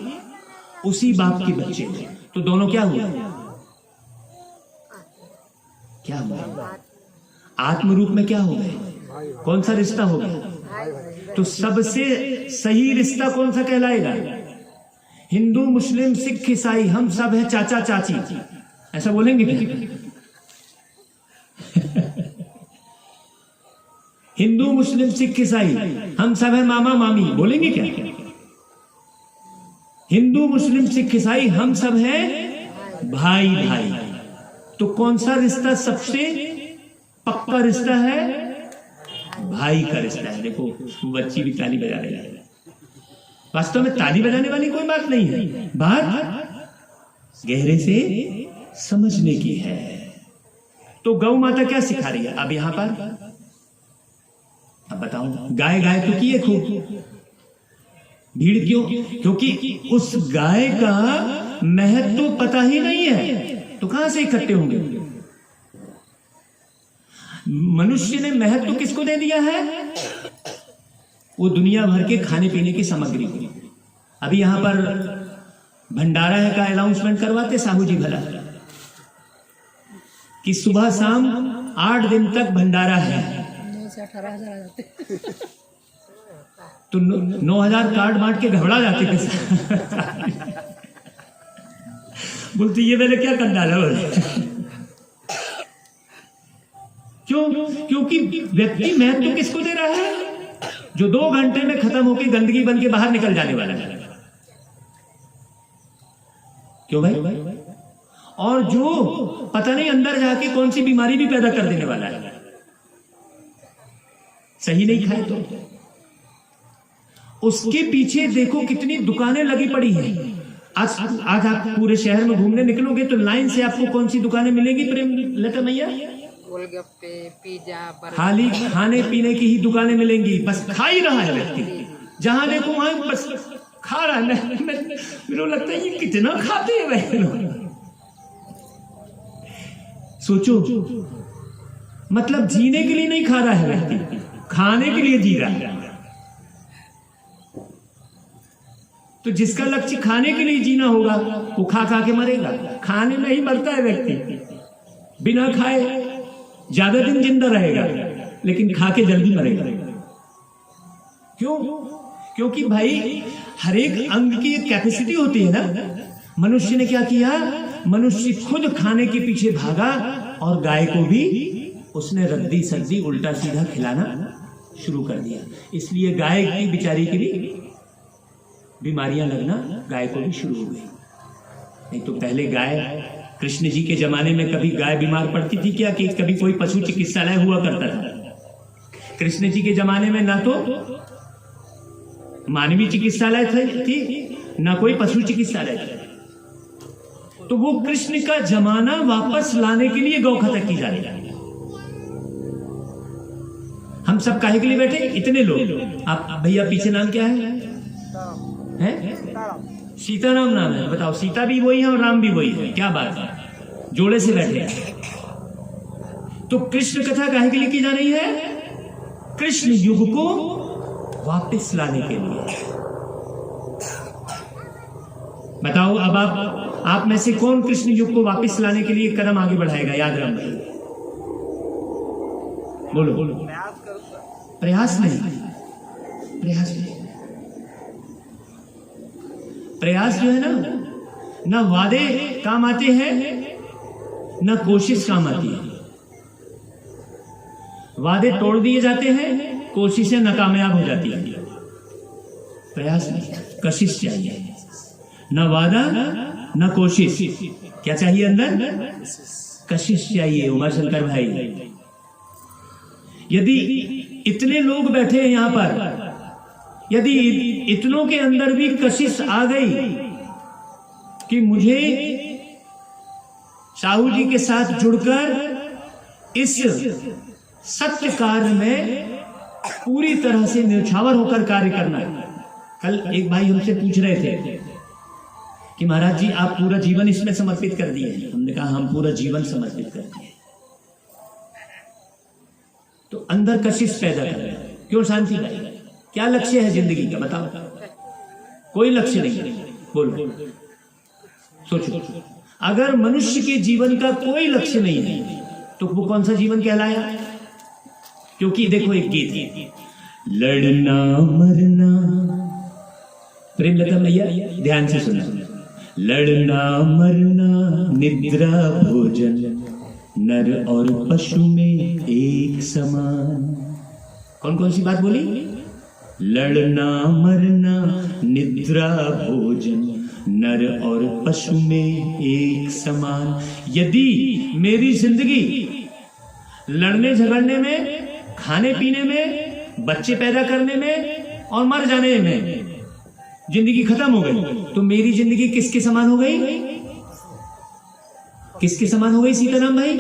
उसी बाप की बच्ची है। तो दोनों क्या हुआ? क्या हुआ? आत्म रूप में क्या हो गए? कौन सा रिश्ता हो गया? तो सबसे सही रिश्ता कौन सा कहलाएगा? हिंदू मुस्लिम सिख ईसाई हम सब है चाचा चाची, ऐसा बोलेंगे क्या? हिंदू मुस्लिम सिख ईसाई हम सब है मामा मामी, बोलेंगे क्या? हिंदू मुस्लिम सिख ईसाई हम सब है भाई भाई। तो कौन सा रिश्ता सबसे पक्का रिश्ता है? भाई का रिश्ता है। देखो बच्ची भी ताली बजा रही है। वास्तव में ताली बजाने वाली कोई बात नहीं है, बात गहरे से समझने की है। तो गौ माता क्या सिखा रही है अब यहां पर? अब बताओ, गाय गाय तो किए खूब, भीड़ क्यों? क्योंकि उस गाय का महत्व तो पता ही नहीं है, तो कहां से इकट्ठे होंगे? मनुष्य ने महत्व तो किसको दे दिया है? वो दुनिया भर के खाने पीने की सामग्री को। अभी यहां पर भंडारा है का अनाउंसमेंट करवाते साहू जी भला, कि सुबह शाम 8 दिन तक भंडारा है, 9 से 18,000 आ जाते। तो 9,000 कार्ड बांट के घबरा जाते थे। बोलते ये मैंने क्या कर डाला? क्यों? क्योंकि व्यक्ति महत्व किसको दे रहा है? जो 2 घंटे में खत्म होकर गंदगी बन के बाहर निकल जाने वाला है। क्यों भाई? और जो पता नहीं अंदर जाके कौन सी बीमारी भी पैदा कर देने वाला है, सही नहीं खाए तो। उसके पीछे देखो कितनी दुकानें लगी पड़ी हैं। आज आप पूरे शहर में घूमने निकलोगे तो लाइन से आपको कौन सी दुकानें मिलेंगी प्रेम लता मैया? गोलगप्पे, पिज्जा, बर्गर, खाली खाने पीने की ही दुकानें मिलेंगी। बस खा ही रहा है व्यक्ति, जहां देखो वहां बस खा रहा है। मेरे लगता है ये कितना खाते हैं वह। सोचो, मतलब जीने के लिए नहीं खा रहा है व्यक्ति, खाने के लिए जी रहा है। तो जिसका लक्ष्य खाने के लिए जीना होगा वो खा खा के मरेगा। खाने में ही मरता है व्यक्ति, बिना खाए ज्यादा दिन जिंदा रहेगा, लेकिन खा के जल्दी मरेगा। क्यों? क्योंकि भाई हर एक अंग की एक कैपेसिटी होती है ना। मनुष्य ने क्या किया? मनुष्य खुद खाने के पीछे भागा और गाय को भी उसने रद्दी सब्जी उल्टा सीधा खिलाना शुरू कर दिया। इसलिए गाय की बेचारी की भी बीमारियां लगना गाय को भी शुरू हो गई। नहीं तो पहले गाय, कृष्ण जी के जमाने में कभी गाय बीमार पड़ती थी क्या? कि कभी कोई पशु चिकित्सालय हुआ करता था? कृष्ण जी के जमाने में ना तो मानवीय चिकित्सालय थी, ना कोई पशु चिकित्सालय था। तो वो कृष्ण का जमाना वापस लाने के लिए गौ खतक की जा रही है। हम सब काहे के लिए बैठे? इतने लोग। आप भैया पीछे नाम क्या है? सीताराम नाम है। बताओ, सीता भी वही है और राम भी वही है। क्या बात है, जोड़े से बैठे हैं। तो कृष्ण कथा काहे के लिए की जा रही है? कृष्ण युग को वापस लाने के लिए। बताओ, अब आप में से कौन कृष्ण युग को वापस लाने के लिए कदम आगे बढ़ाएगा? याद रखना, बोलो बोलो। प्रयास नहीं, प्रयास नहीं। प्रयास जो है ना वादे काम आते हैं, ना कोशिश काम आती है। वादे तोड़ दिए जाते हैं, कोशिशें नाकामयाब हो जाती है। प्रयास नहीं, कशिश चाहिए। ना वादा ना कोशिश, क्या चाहिए अंदर? कशिश चाहिए। उमाशंकर भाई, यदि इतने लोग बैठे हैं यहां पर, यदि इतनों के अंदर भी कशिश आ गई कि मुझे साहू जी के साथ जुड़कर इस सत्य कार्य में पूरी तरह से न्यौछावर होकर कार्य करना है। कल एक भाई हमसे पूछ रहे थे कि महाराज जी, आप पूरा जीवन इसमें समर्पित कर दिए। हमने कहा हम पूरा जीवन समर्पित कर दिए। तो अंदर कशिश पैदा कर रहे हैं। क्यों शांति भाई, क्या लक्ष्य है जिंदगी का? बताओ। कोई लक्ष्य नहीं। बोलो, सोचो। अगर मनुष्य के जीवन का कोई लक्ष्य नहीं है तो वो कौन सा जीवन कहलाया? क्योंकि देखो, एक गीत है, लड़ना मरना, प्रेमलता भैया ध्यान से सुना। लड़ना मरना निद्रा भोजन, नर और पशु में एक समान। कौन कौन सी बात बोली? लड़ना मरना निद्रा भोजन, नर और पशु में एक समान। यदि मेरी जिंदगी लड़ने झगड़ने में, खाने पीने में, बच्चे पैदा करने में और मर जाने में जिंदगी खत्म हो गई, तो मेरी जिंदगी किसके समान हो गई? किसके समान हो गई सीताराम भाई?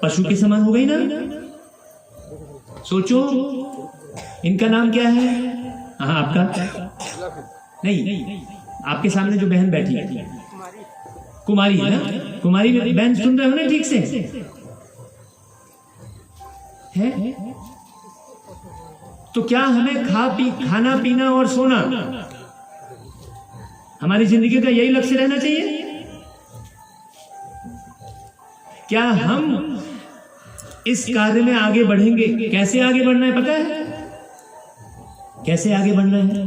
पशु के समान हो गई ना। सोचो, इनका नाम क्या है? हाँ, आपका नहीं, आपके सामने जो बहन बैठी है कुमारी है ना। कुमारी बहन सुन रहे हो ना ठीक से? है तो क्या हमें खाना पीना और सोना, हमारी जिंदगी का यही लक्ष्य रहना चाहिए? क्या हम इस कार्य में आगे बढ़ेंगे? कैसे आगे बढ़ना है पता है? कैसे आगे बढ़ना है?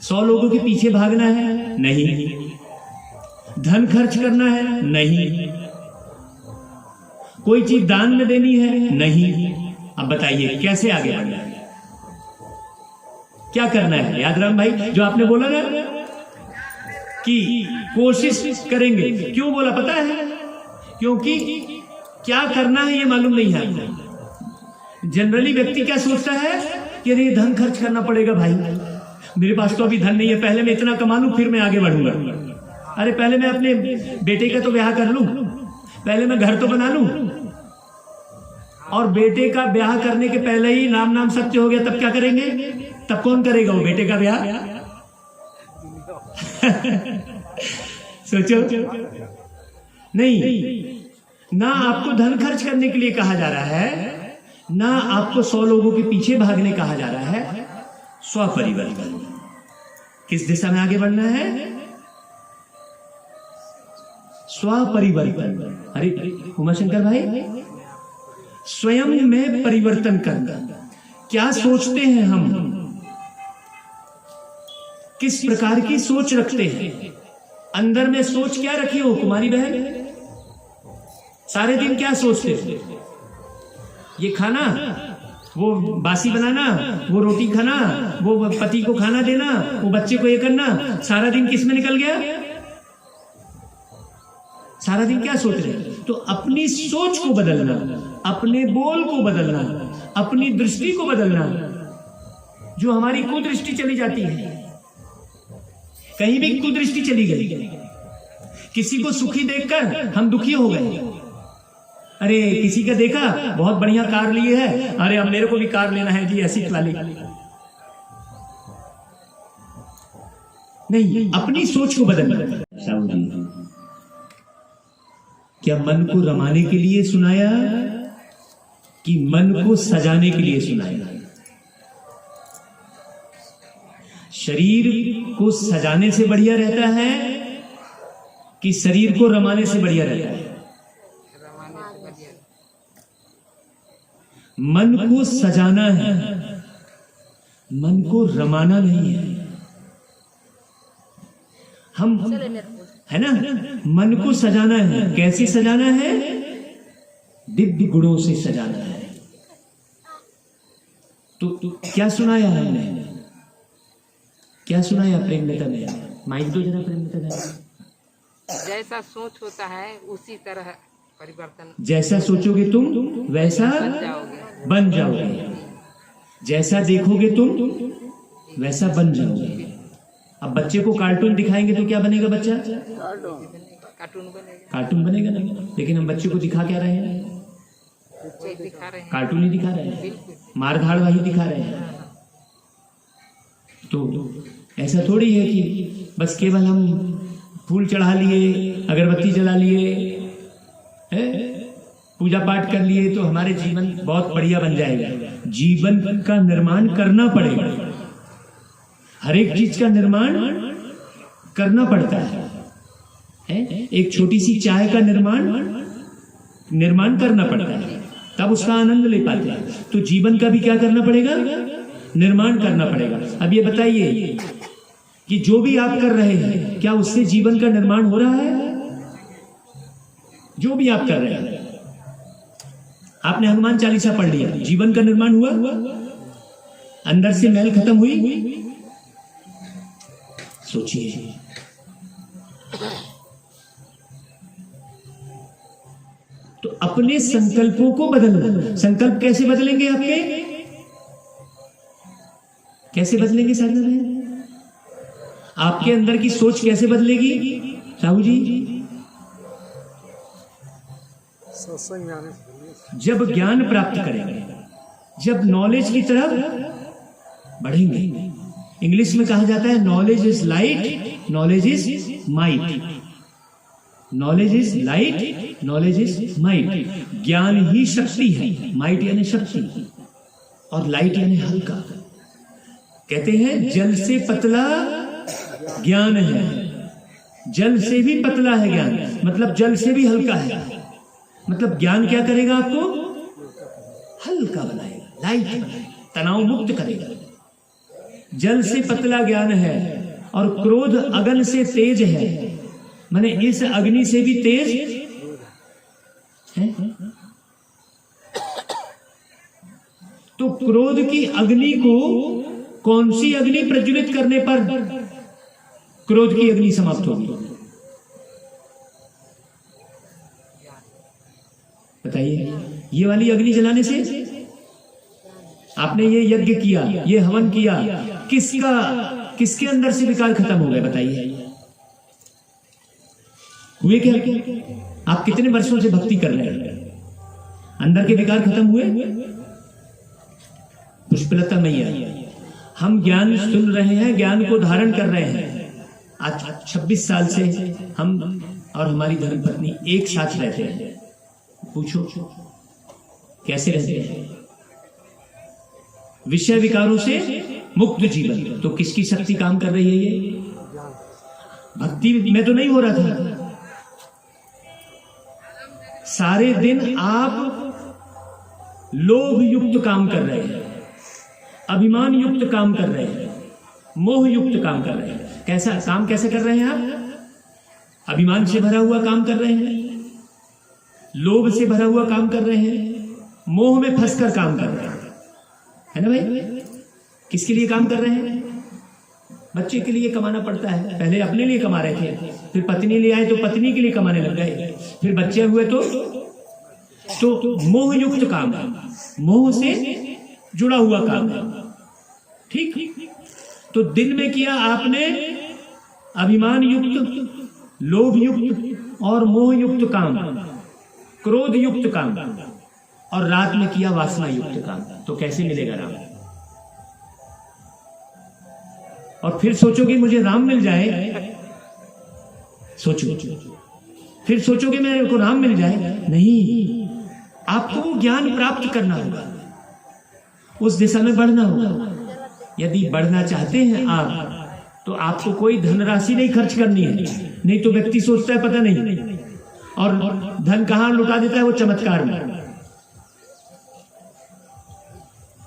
100 लोगों के पीछे भागना है? नहीं। धन खर्च करना है? नहीं। कोई चीज दान में देनी है? नहीं। अब बताइए कैसे आगे बढ़ना है? क्या करना है? यादराम भाई, जो आपने बोला ना कि कोशिश करेंगे, क्यों बोला पता है? क्योंकि क्या करना है ये मालूम नहीं है आपको। जनरली व्यक्ति क्या सोचता है कि अरे धन खर्च करना पड़ेगा भाई, मेरे पास तो अभी धन नहीं है, पहले मैं इतना कमा लूं फिर मैं आगे बढ़ूंगा। अरे पहले मैं अपने बेटे का तो ब्याह कर लूं, पहले मैं घर तो बना लूं, और बेटे का ब्याह करने के पहले ही नाम सत्य हो गया, तब क्या करेंगे? तब कौन करेगा वो बेटे का ब्याह? सोचो। नहीं, ना आपको धन खर्च करने के लिए कहा जा रहा है, ना आपको 100 लोगों के पीछे भागने कहा जा रहा है। स्वपरिवर्तन। किस दिशा में आगे बढ़ना है? स्वपरिवर्तन। अरे उमाशंकर भाई, स्वयं में परिवर्तन करना। क्या सोचते हैं हम, किस प्रकार की सोच रखते हैं? अंदर में सोच क्या रखी हो कुमारी बहन? सारे दिन क्या सोचते हो? ये खाना, वो बासी बनाना, वो रोटी खाना, वो पति को खाना देना, वो बच्चे को ये करना, सारा दिन किस में निकल गया? सारा दिन क्या सोच रहे? तो अपनी सोच को बदलना, अपने बोल को बदलना, अपनी दृष्टि को बदलना। जो हमारी कुदृष्टि चली जाती है, कहीं भी कुदृष्टि चली गई, किसी को सुखी देखकर हम दुखी हो गए। अरे किसी का देखा बहुत बढ़िया कार लिए है, अरे अब मेरे को भी कार लेना है जी ऐसी वाली। नहीं, अपनी सोच को बदलना। साहू जी, क्या मन को रमाने के लिए सुनाया कि मन को सजाने के लिए सुनाया? शरीर को सजाने से बढ़िया रहता है कि शरीर को रमाने से बढ़िया रहता है? मन को सजाना है, मन को रमाना नहीं है। हम है ना, मन को सजाना है। कैसे सजाना है? दिव्य गुणों से सजाना है। तो क्या सुनाया हमने? क्या सुनाया प्रेमलता ने? माइक दो जरा प्रेमलता ने। जैसा सोच होता है उसी तरह परिवर्तन। जैसा सोचोगे तुम वैसा बन जाओगे। जैसा देखोगे तुम वैसा बन जाओगे। अब बच्चे को कार्टून दिखाएंगे तो क्या बनेगा बच्चा? कार्टून बनेगा ना। लेकिन हम बच्चे को दिखा क्या रहे हैं? कार्टून ही दिखा रहे हैं, मार धाड़ वही दिखा रहे हैं। तो ऐसा थोड़ी है कि बस केवल हम फूल चढ़ा लिए, अगरबत्ती जला लिए, पूजा पाठ कर लिए तो हमारे जीवन बहुत बढ़िया बन जाएगा। जीवन का निर्माण करना पड़ेगा। हर एक चीज का निर्माण करना पड़ता है। एक छोटी सी चाय का निर्माण करना पड़ता है, तब उसका आनंद ले पाते हैं। तो जीवन का भी क्या करना पड़ेगा? निर्माण करना पड़ेगा। अब ये बताइए कि जो भी आप कर रहे हैं क्या उससे जीवन का निर्माण हो रहा है? जो भी आप कर रहे हैं, आपने हनुमान चालीसा पढ़ लिया, जीवन का निर्माण हुआ? अंदर से मैल खत्म हुई? सोचिए। तो अपने संकल्पों को बदलना। संकल्प कैसे बदलेंगे आपके? कैसे बदलेंगे साधना में? आपके अंदर की सोच कैसे बदलेगी साहू जी? जब ज्ञान प्राप्त करेंगे, जब नॉलेज की तरफ बढ़ेंगे। इंग्लिश में कहा जाता है knowledge is light, knowledge is might. Knowledge is light, knowledge is might. ज्ञान ही शक्ति है। माइट यानी शक्ति और लाइट यानी हल्का। कहते हैं जल से पतला ज्ञान है, जल से भी पतला है ज्ञान, मतलब जल से भी हल्का है। मतलब ज्ञान क्या करेगा? आपको हल्का बनाएगा, लाइट बनाएगा, तनाव मुक्त करेगा। जल से पतला ज्ञान है और क्रोध अग्नि से तेज है, माने इस अग्नि से भी तेज है। तो क्रोध की अग्नि को कौन सी अग्नि प्रज्वलित करने पर क्रोध की अग्नि समाप्त होगी? बताइए। ये वाली अग्नि जलाने से, आपने ये यज्ञ किया, ये हवन किया, किसके अंदर से विकार खत्म हो गए? बताइए, हुए क्या? आप कितने वर्षों से भक्ति कर रहे हैं? अंदर के विकार खत्म हुए? पुष्पलता मैया, हम ज्ञान सुन रहे हैं, ज्ञान को धारण कर रहे हैं। आज 26 साल से हम और हमारी धर्मपत्नी एक साथ रहते हैं। पूछो कैसे रहते हैं? विषय विकारों से मुक्त जीवन। तो किसकी शक्ति काम कर रही है? ये भक्ति में तो नहीं हो रहा था। सारे दिन आप लोभ युक्त काम कर रहे हैं, अभिमान युक्त काम कर रहे हैं, मोह युक्त काम कर रहे हैं। कैसा काम कैसे कर रहे हैं आप? अभिमान से भरा हुआ काम कर रहे हैं, लोभ से भरा हुआ काम कर रहे हैं, मोह में फंसकर काम कर रहे हैं, है ना भाई? किसके लिए काम कर रहे हैं? बच्चे के लिए कमाना पड़ता है। पहले अपने लिए कमा रहे थे, फिर पत्नी ले आए तो पत्नी के लिए कमाने लग गए, फिर बच्चे हुए तो मोह युक्त काम, मोह से जुड़ा हुआ काम है। ठीक। तो दिन में किया आपने अभिमान युक्त लोभ युक्त और मोह युक्त काम, क्रोध युक्त काम, और रात में किया वासना युक्त काम, तो कैसे मिलेगा राम? और फिर सोचोगे मुझे राम मिल जाए, सोचो, फिर सोचोगे मेरे को राम मिल जाए, नहीं, आपको वो ज्ञान प्राप्त करना होगा, उस दिशा में बढ़ना होगा। यदि बढ़ना चाहते हैं आप, तो आपको कोई धनराशि नहीं खर्च करनी है, नहीं तो व्यक्ति सोचता है पता नहीं, और धन कहां लुटा देता है, वो चमत्कार में।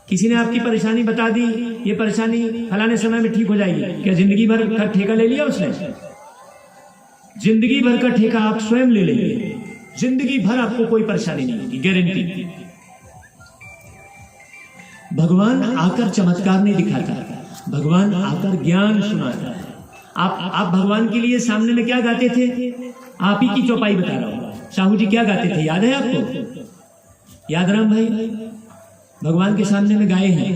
किसी ने आपकी परेशानी बता दी, ये परेशानी फलाने समय में ठीक हो जाएगी, क्या जिंदगी भर का ठेका ले लिया उसने? जिंदगी भर का ठेका आप स्वयं ले लेंगे, जिंदगी भर आपको कोई परेशानी नहीं होगी, गारंटी। भगवान आकर चमत्कार नहीं दिखाता, भगवान आकर ज्ञान सुनाता है। आप भगवान के लिए सामने में क्या गाते थे? आप ही की चौपाई बता रहा हूं। साहू जी क्या गाते थे, याद है आपको? याद राम भाई भगवान के सामने में गाए हैं,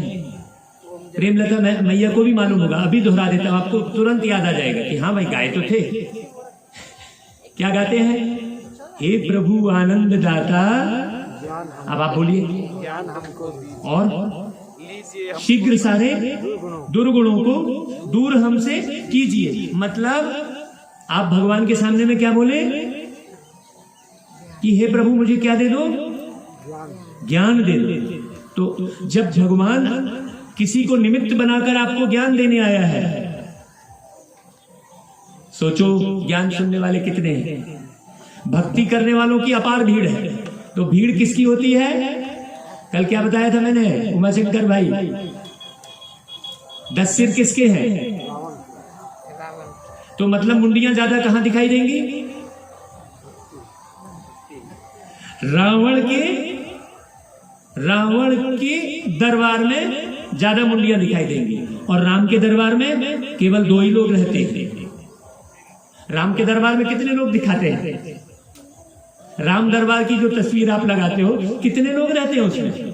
प्रेमलता मैया को भी मालूम होगा, अभी दोहरा देता हूं, आपको तुरंत याद आ जाएगा कि हाँ भाई गाए तो थे। क्या गाते हैं? हे प्रभु आनंद दाता, अब आप बोलिए, ज्ञान हमको और शीघ्र सारे दुर्गुणों को दूर हमसे कीजिए। मतलब आप भगवान के सामने में क्या बोले कि हे प्रभु मुझे क्या दे दो? ज्ञान दे दो। तो जब भगवान किसी को निमित्त बनाकर आपको ज्ञान देने आया है, सोचो ज्ञान सुनने वाले कितने हैं? भक्ति करने वालों की अपार भीड़ है। तो भीड़ किसकी होती है? कल क्या बताया था मैंने, उमाशंकर भाई, 10 सिर किसके हैं? तो मतलब मुंडियां ज्यादा कहां दिखाई देंगी? रावण के दरबार में ज्यादा मुंडियां दिखाई देंगी, और राम के दरबार में केवल 2 ही लोग रहते हैं। राम के दरबार में कितने लोग दिखाते हैं? राम दरबार की जो तस्वीर आप लगाते हो, कितने लोग रहते हैं उसमें?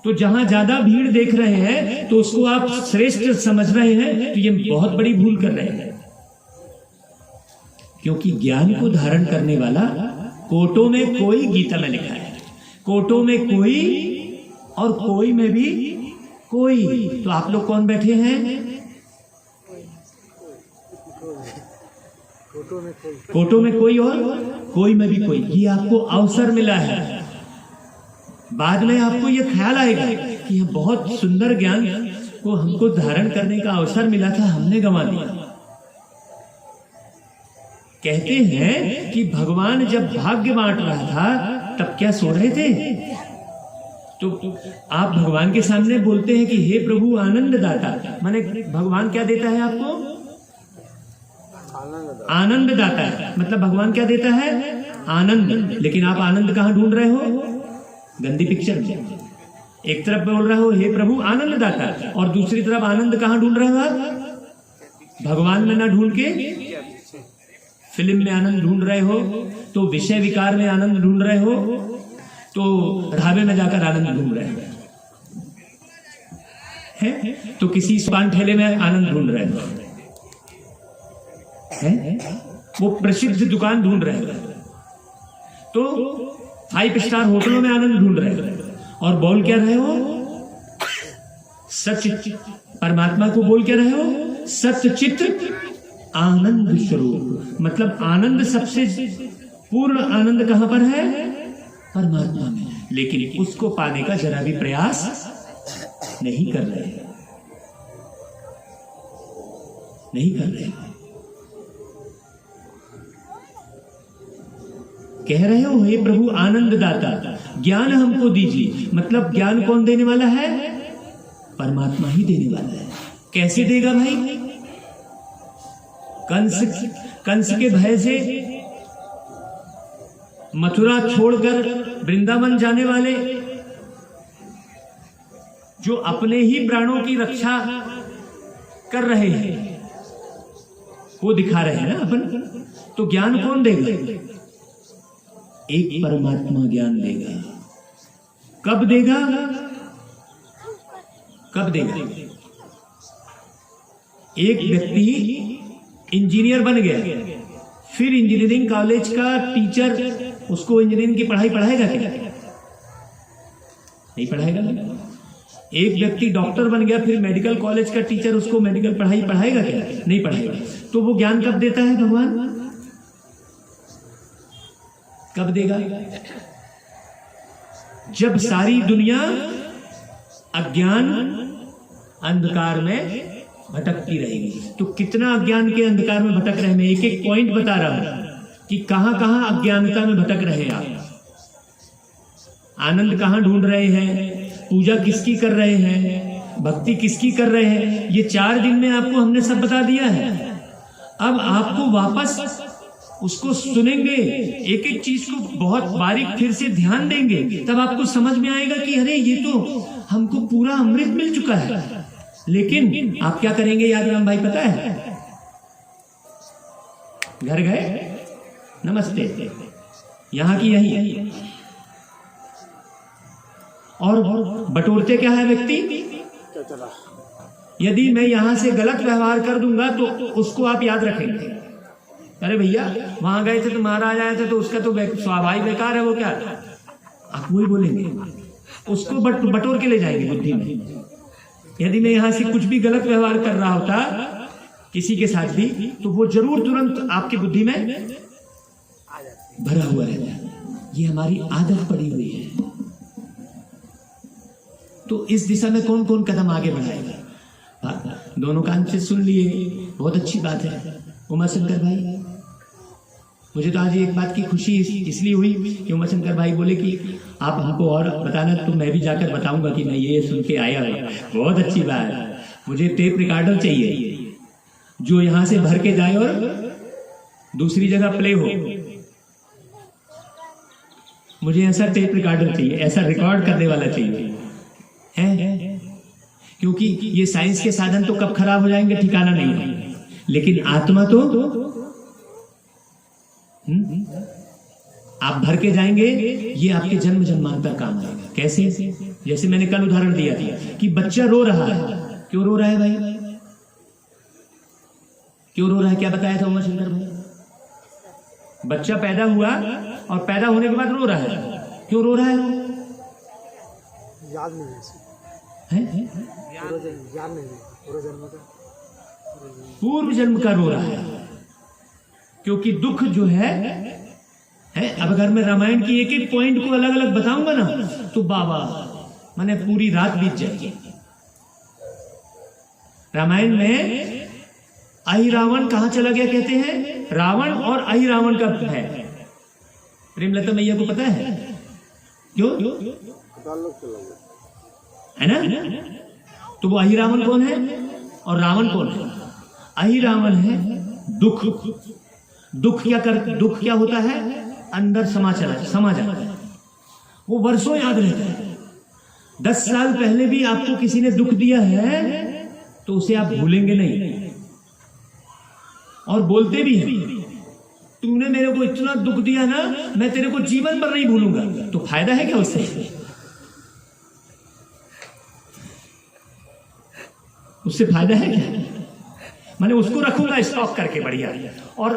तो जहां ज्यादा भीड़ देख रहे हैं तो उसको आप श्रेष्ठ समझ रहे हैं, तो ये बहुत बड़ी भूल कर रहे हैं। क्योंकि ज्ञान को धारण करने वाला, कोटों में कोई, गीता में लिखा है, कोटों में कोई और कोई में भी कोई। तो आप लोग कौन बैठे हैं? कोटों में कोई और कोई में भी कोई। ये आपको अवसर मिला है। बाद में आपको ये ख्याल आएगा कि यह बहुत सुंदर ज्ञान को हमको धारण करने का अवसर मिला था, हमने गंवा दिया। कहते हैं कि भगवान जब भाग्य बांट रहा था तब क्या सो रहे थे? तो आप भगवान के सामने बोलते हैं कि हे प्रभु आनंद दाता, माने भगवान क्या देता है आपको? आनंद दाता है। मतलब भगवान क्या देता है? आनंद। लेकिन आप आनंद कहां ढूंढ रहे हो? गंदी पिक्चर में। एक तरफ बोल रहे हो हे प्रभु आनंद दाता, और दूसरी तरफ आनंद कहां ढूंढ रहे हो आप? भगवान में ना ढूंढ के फिल्म में आनंद ढूंढ रहे हो, तो विषय विकार में आनंद ढूंढ रहे हो, तो ढाबे में जाकर आनंद ढूंढ रहे हो, है? तो किसी पान ठेले में आनंद ढूंढ रहे हो, है? वो प्रसिद्ध दुकान ढूंढ रहे हो, तो 5 स्टार होटलों में आनंद ढूंढ रहे हो, और बोल क्या रहे हो? सच परमात्मा को बोल क्या रहे हो? सच्चित आनंद स्वरूप। मतलब आनंद सबसे पूर्ण आनंद कहां पर है? परमात्मा में। लेकिन उसको पाने का जरा भी प्रयास नहीं कर रहे, नहीं कर रहे। कह रहे हो हे प्रभु आनंद दाता, ज्ञान हमको दीजिए। मतलब ज्ञान कौन देने वाला है? परमात्मा ही देने वाला है। कैसे देगा भाई? कंस के भय से मथुरा छोड़कर वृंदावन जाने वाले, जो अपने ही प्राणों की रक्षा कर रहे हैं, वो दिखा रहे हैं ना अपन। तो ज्ञान कौन देगा? एक परमात्मा ज्ञान देगा। कब देगा? कब देगा? एक व्यक्ति इंजीनियर बन गया, फिर इंजीनियरिंग कॉलेज का टीचर उसको इंजीनियरिंग की पढ़ाई पढ़ाएगा क्या? नहीं पढ़ाएगा ना। एक व्यक्ति डॉक्टर बन गया, फिर मेडिकल कॉलेज का टीचर उसको मेडिकल पढ़ाई पढ़ाएगा क्या? नहीं पढ़ाएगा। तो वो ज्ञान कब देता है भगवान? कब देगा? जब सारी दुनिया अज्ञान अंधकार में भटकती रहेगी। तो कितना अज्ञान के अंधकार में भटक रहे हैं, मैं एक एक पॉइंट बता रहा हूं कि कहां कहां अज्ञानता में भटक रहे हैं आप। आनंद कहां ढूंढ रहे हैं, पूजा किसकी कर रहे हैं, भक्ति किसकी कर रहे हैं, ये 4 दिन में आपको हमने सब बता दिया है। अब आपको वापस उसको सुनेंगे, एक एक चीज को बहुत बारीक फिर से ध्यान देंगे, तब आपको समझ में आएगा कि अरे ये तो हमको पूरा अमृत मिल चुका है। लेकिन आप क्या करेंगे याद राम भाई पता है? घर गए, नमस्ते, यहां की यही, और बटोरते क्या है व्यक्ति? यदि मैं यहां से गलत व्यवहार कर दूंगा तो उसको आप याद रखेंगे, अरे भैया वहां गए थे तो महाराज आए थे तो उसका तो स्वाभाविक बेकार है, वो क्या, आप वही बोलेंगे, उसको बटोर के ले जाएंगे बुद्धि में। यदि मैं यहां से कुछ भी गलत व्यवहार कर रहा होता किसी के साथ भी, तो वो जरूर तुरंत आपकी बुद्धि में भरा हुआ रहता। ये हमारी आदत पड़ी हुई है। तो इस दिशा में कौन कौन कदम आगे बढ़ाएगा? दोनों कान से सुन लिए, बहुत अच्छी बात है। उमाशंकर भाई, मुझे तो आज एक बात की खुशी इसलिए हुई कि उमाशंकर भाई बोले कि आप हमको और बताना, तो मैं भी जाकर बताऊंगा कि मैं ये सुन के आया हूं। बहुत अच्छी बात है। मुझे टेप रिकॉर्डर चाहिए जो यहां से भर के जाए और दूसरी जगह प्ले हो। मुझे ऐसा टेप रिकॉर्डर चाहिए, ऐसा रिकॉर्ड करने वाला चाहिए है, क्योंकि ये साइंस के साधन तो कब खराब हो जाएंगे ठिकाना नहीं है, लेकिन आत्मा तो आप भर के जाएंगे, ये आपके जन्म जन्मांतर काम आएगा। कैसे? जैसे मैंने कल उदाहरण दिया था कि बच्चा रो रहा है, क्यों रो रहा है भाई? क्यों रो रहा है? क्या बताया था उमाशंकर भाई? बच्चा पैदा हुआ और पैदा होने के बाद रो रहा है, क्यों रो रहा है? याद नहीं है, याद नहीं है, पूर्व जन्म का रो रहा है, क्योंकि दुख जो है अब अगर मैं रामायण की एक एक पॉइंट को अलग अलग बताऊंगा ना तो बाबा मैंने पूरी रात बीत जाएगी। रामायण में अहिरावण कहां चला गया कहते हैं? रावण और अहिरावण का है। प्रेमलता मैया को पता है क्यों? है ना? तो वो अहिरावण कौन है और रावण कौन है? अहिरावण है दुख। दुख क्या होता है? अंदर समा जाता है, वो वर्षों याद रहता है। 10 साल पहले भी आपको किसी ने दुख दिया है तो उसे आप भूलेंगे नहीं, और बोलते भी हैं तूने मेरे को इतना दुख दिया ना, मैं तेरे को जीवन भर नहीं भूलूंगा। तो फायदा है क्या उससे? उससे फायदा है क्या? मैंने उसको रखूंगा स्टॉक करके बढ़िया, और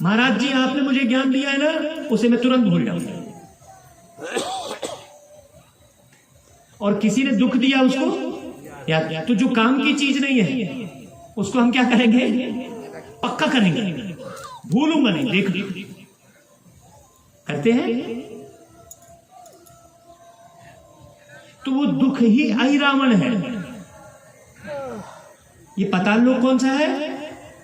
महाराज जी आपने मुझे ज्ञान दिया है ना, उसे मैं तुरंत भूल जाऊंगा। और किसी ने दुख दिया उसको याद, तो जो काम की चीज नहीं है उसको हम क्या करेंगे? पक्का करेंगे, भूलूंगा नहीं। देख करते हैं तो वो दुख ही अहिरावण है। ये पाताल लोक कौन सा है?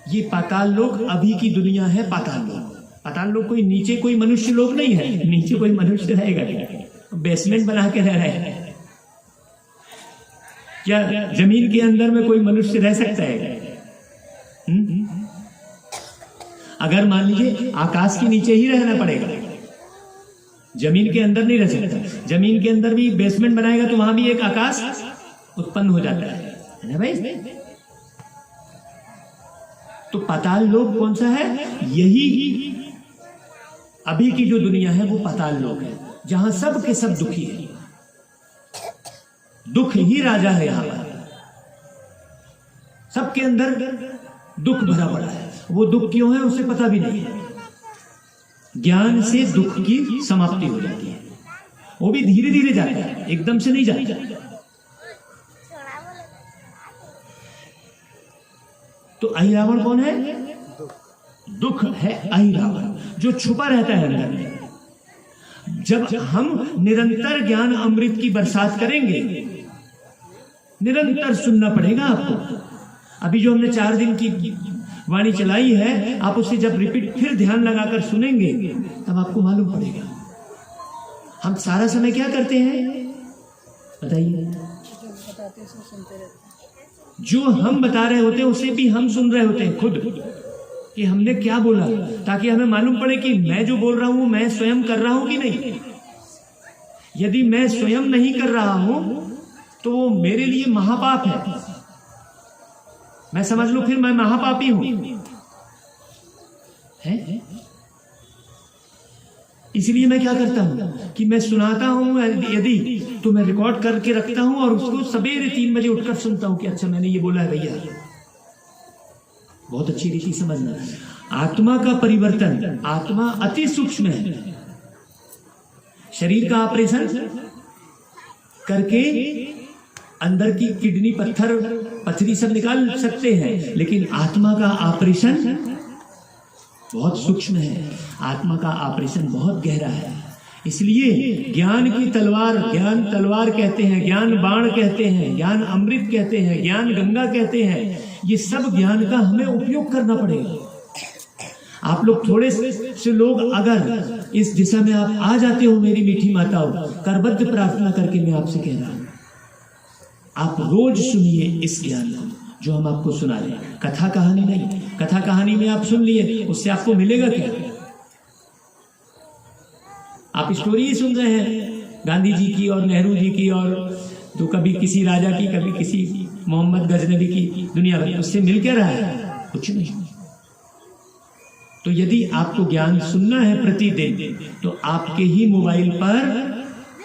ये पाताल लोक अभी की दुनिया है। पाताल लोक, पाताल लोक कोई नीचे कोई मनुष्य लोक नहीं है। नीचे कोई मनुष्य रहेगा क्या? बेसमेंट बना के रह रहे हैं क्या? जमीन के अंदर में कोई मनुष्य रह सकता है? अगर मान लीजिए आकाश के नीचे ही रहना पड़ेगा, जमीन के अंदर नहीं रह सकता। जमीन के अंदर भी बेसमेंट बनाएगा तो वहां भी एक आकाश उत्पन्न हो जाता है ना भाई? तो पाताल लोक कौन सा है? यही अभी की जो दुनिया है वो पाताल लोक है, जहां सब के सब दुखी है। दुख ही राजा है। यहां पर सबके अंदर दुख भरा पड़ा है। वो दुख क्यों है उसे पता भी नहीं है। ज्ञान से दुख की समाप्ति हो जाती है, वो भी धीरे धीरे जाता है, एकदम से नहीं जाता। तो अहिरावण कौन है? दुख है अहिरावण, जो छुपा रहता है अंदर में। जब हम निरंतर ज्ञान अमृत की बरसात करेंगे, निरंतर सुनना पड़ेगा आपको। अभी जो हमने 4 दिन की वाणी चलाई है, आप उसे जब रिपीट फिर ध्यान लगाकर सुनेंगे तब आपको मालूम पड़ेगा। हम सारा समय क्या करते हैं बताइए? जो हम बता रहे होते हैं उसे भी हम सुन रहे होते हैं खुद, कि हमने क्या बोला, ताकि हमें मालूम पड़े कि मैं जो बोल रहा हूं मैं स्वयं कर रहा हूं कि नहीं। यदि मैं स्वयं नहीं कर रहा हूं तो वो मेरे लिए महापाप है। मैं समझ लूं फिर मैं महापापी हूं है? इसलिए मैं क्या करता हूं कि मैं सुनाता हूं, यदि तो मैं रिकॉर्ड करके रखता हूं और उसको सवेरे 3 बजे उठकर सुनता हूं कि अच्छा मैंने ये बोला है भैया। बहुत अच्छी रीति समझना, आत्मा का परिवर्तन, आत्मा अति सूक्ष्म है। शरीर का ऑपरेशन करके अंदर की किडनी, पत्थर, पथरी सब निकाल सकते हैं, लेकिन आत्मा का ऑपरेशन बहुत सूक्ष्म है। आत्मा का ऑपरेशन बहुत गहरा है। इसलिए ज्ञान की तलवार, ज्ञान तलवार कहते हैं, ज्ञान बाण कहते हैं, ज्ञान अमृत कहते हैं, ज्ञान गंगा कहते हैं। ये सब ज्ञान का हमें उपयोग करना पड़ेगा। आप लोग थोड़े से लोग अगर इस दिशा में आप आ जाते हो मेरी मीठी माताओं, करबद्ध प्रार्थना करके मैं आपसे कह रहा हूं, आप रोज सुनिए इस ज्ञान को जो हम आपको सुना रहे हैं। कथा कहानी नहीं, कथा कहानी में आप सुन लिए, उससे आपको मिलेगा क्या? आप स्टोरी ही सुन रहे हैं गांधी जी की और नेहरू जी की, और तो कभी किसी राजा की, कभी किसी मोहम्मद गजनबी की, दुनिया भर। उससे मिल क्या रहा है? कुछ नहीं। तो यदि आपको ज्ञान सुनना है प्रतिदिन, तो आपके ही मोबाइल पर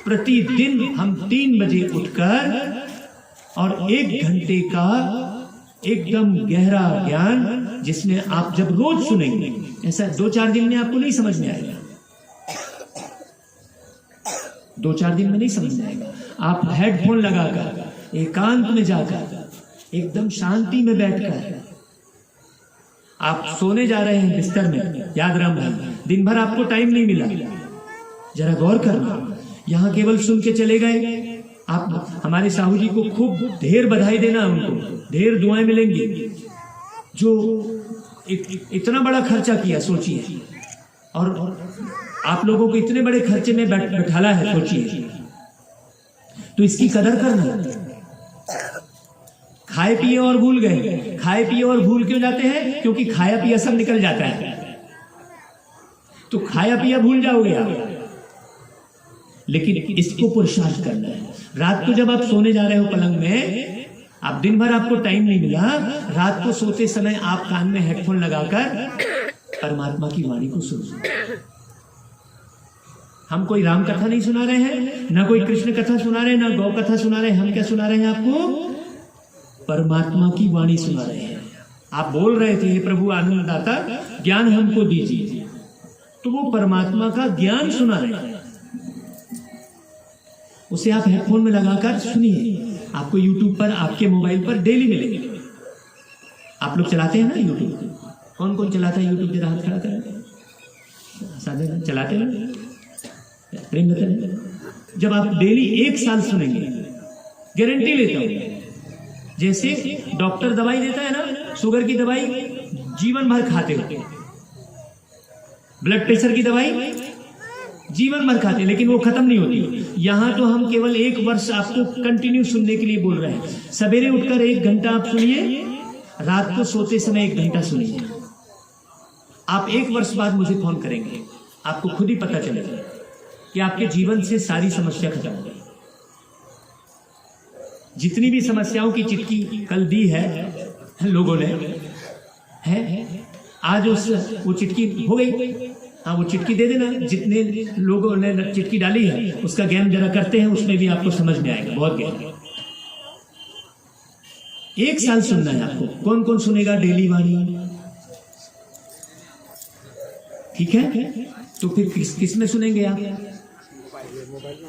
प्रतिदिन हम 3 बजे उठकर और 1 घंटे का एकदम गहरा ज्ञान, जिसमें आप जब रोज सुनेंगे, ऐसा 2-4 दिन में आपको नहीं समझ में आएगा, 2-4 दिन में नहीं समझ में आएगा। आप हेडफोन लगाकर एकांत में जाकर एकदम शांति में बैठकर आप सोने जा रहे हैं बिस्तर में, याद राम भाई, दिन भर आपको टाइम नहीं मिला, जरा गौर करना। यहां केवल सुन के चले गए। आप हमारे साहू जी को खूब ढेर बधाई देना, उनको ढेर दुआएं मिलेंगी। जो इतना बड़ा खर्चा किया सोचिए, और आप लोगों को इतने बड़े खर्चे में बैठाला है, सोचिए। तो इसकी कदर करना। खाए पिए और भूल गए। खाए पिए और भूल क्यों जाते हैं? क्योंकि खाया पिया सब निकल जाता है, तो खाया पिया भूल जाओगे आप। लेकिन इसको पुरुषार्थ करना है। रात को जब आप सोने जा रहे हो पलंग में, आप दिन भर आपको टाइम नहीं मिला, रात को सोते समय आप कान में हेडफोन लगाकर परमात्मा की वाणी को सुनो। हम कोई राम कथा नहीं सुना रहे हैं, ना कोई कृष्ण कथा सुना रहे हैं, ना गौ कथा सुना रहे हैं। हम क्या सुना रहे हैं आपको? परमात्मा की वाणी सुना रहे हैं। आप बोल रहे थे, हे प्रभु आनंददाता ज्ञान हमको दीजिए, तो वो परमात्मा का ज्ञान सुना रहे हैं। उसे आप हेडफोन में लगाकर सुनिए। आपको यूट्यूब पर, आपके मोबाइल पर डेली मिलेगा। आप लोग चलाते हैं ना यूट्यूब? कौन कौन चलाता है यूट्यूब? जरा हाथ खड़ा करें। साधे चलाते हैं? प्रेम बताएं। जब आप डेली 1 साल सुनेंगे, गारंटी लेता हूं, जैसे डॉक्टर दवाई देता है ना, शुगर की दवाई जीवन भर खाते हो, ब्लड प्रेशर की दवाई जीवन भर खाते, लेकिन वो खत्म नहीं होती। यहां तो हम केवल 1 वर्ष आपको कंटिन्यू सुनने के लिए बोल रहे हैं। सवेरे उठकर 1 घंटा आप सुनिए, रात को सोते समय 1 घंटा सुनिए। आप 1 वर्ष बाद मुझे फोन करेंगे, आपको खुद ही पता चलेगा कि आपके जीवन से सारी समस्या खत्म हो गई। जितनी भी समस्याओं की चिट्ठी कल दी है लोगों ने, है आज वो चिट्ठी हो गई। हाँ, वो चिट्ठी दे देना। जितने लोगों ने चिट्ठी डाली है उसका ज्ञान जरा करते हैं, उसमें भी आपको समझ में आएगा बहुत ज्ञान। 1 साल सुनना है आपको। कौन कौन सुनेगा डेली वाणी? ठीक है, तो फिर किस में सुनेंगे आप?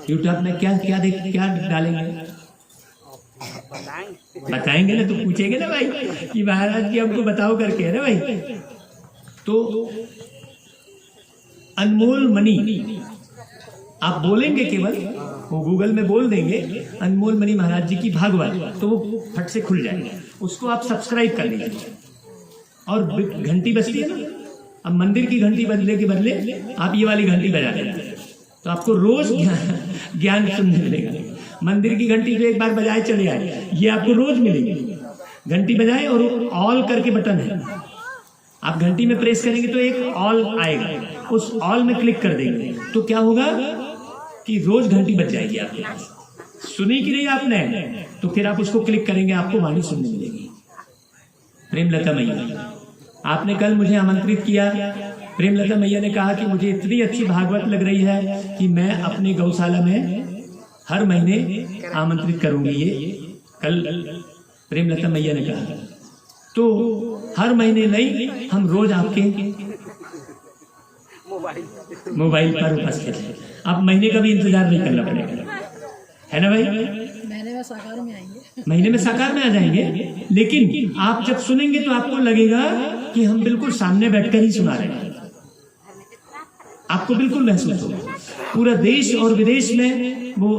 यूट्यूब में क्या डालेंगे? बताएंगे ना, तो पूछेंगे ना भाई कि महाराज जी हमको बताओ करके, है ना भाई। तो अनमोल मणि आप बोलेंगे, केवल वो गूगल में बोल देंगे अनमोल मणि महाराज जी की भागवत, तो वो फट से खुल जाएगा। उसको आप सब्सक्राइब कर लीजिए और घंटी बजती है ना, अब मंदिर की घंटी बजने के बदले आप ये वाली घंटी बजा देना, तो आपको रोज ज्ञान सुनने मिलेगा। मंदिर की घंटी जो एक बार बजाए चले आए, ये आपको रोज मिलेगी। घंटी बजाए और ऑल करके बटन है, आप घंटी में प्रेस करेंगे तो एक ऑल आएगा, उस ऑल में क्लिक कर देंगे तो क्या होगा कि रोज घंटी बज जाएगी आपके पास। सुनी कि नहीं आपने, तो फिर आप उसको क्लिक करेंगे, आपको वाणी सुनने मिलेगी। प्रेमलता मैया, आपने कल मुझे आमंत्रित किया, प्रेमलता मैया ने कहा कि मुझे इतनी अच्छी भागवत लग रही है कि मैं अपनी गौशाला में हर महीने आमंत्रित करूंगी। ये कल प्रेमलता मैया ने कहा, तो हर महीने नहीं, हम रोज आपके मोबाइल पर उपस्थित है। आप महीने का भी इंतजार नहीं करना पड़ेगा, है ना भाई। महीने में साकार में आएंगे, महीने में साकार में आ जाएंगे, लेकिन आप जब सुनेंगे तो आपको लगेगा कि हम बिल्कुल सामने बैठकर ही सुना रहे हैं। आपको बिल्कुल महसूस होगा पूरा देश और विदेश में वो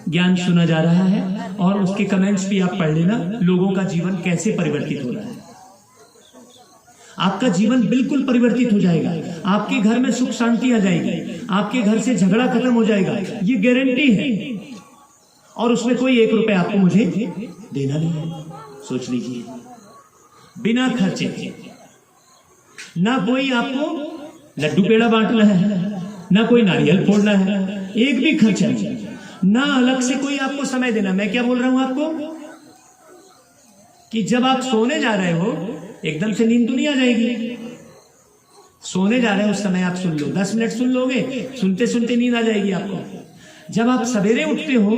ज्ञान सुना जा रहा है, और उसके कमेंट्स भी आप पढ़ लेना, लोगों का जीवन कैसे परिवर्तित हो रहा है। आपका जीवन बिल्कुल परिवर्तित हो जाएगा, आपके घर में सुख शांति आ जाएगी, आपके घर से झगड़ा खत्म हो जाएगा, ये गारंटी है। और उसमें कोई 1 रुपए आपको मुझे देना नहीं है, सोच लीजिए, बिना खर्चे। ना कोई आपको लड्डू पेड़ा बांटना है, ना कोई नारियल फोड़ना है, एक भी खर्चा नहीं, ना अलग से कोई आपको समय देना। मैं क्या बोल रहा हूं आपको कि जब आप सोने जा रहे हो, एकदम से नींद तो नहीं आ जाएगी। सोने जा रहे हो उस समय आप सुन लो, 10 मिनट सुन लोगे, सुनते सुनते नींद आ जाएगी आपको। जब आप सवेरे उठते हो,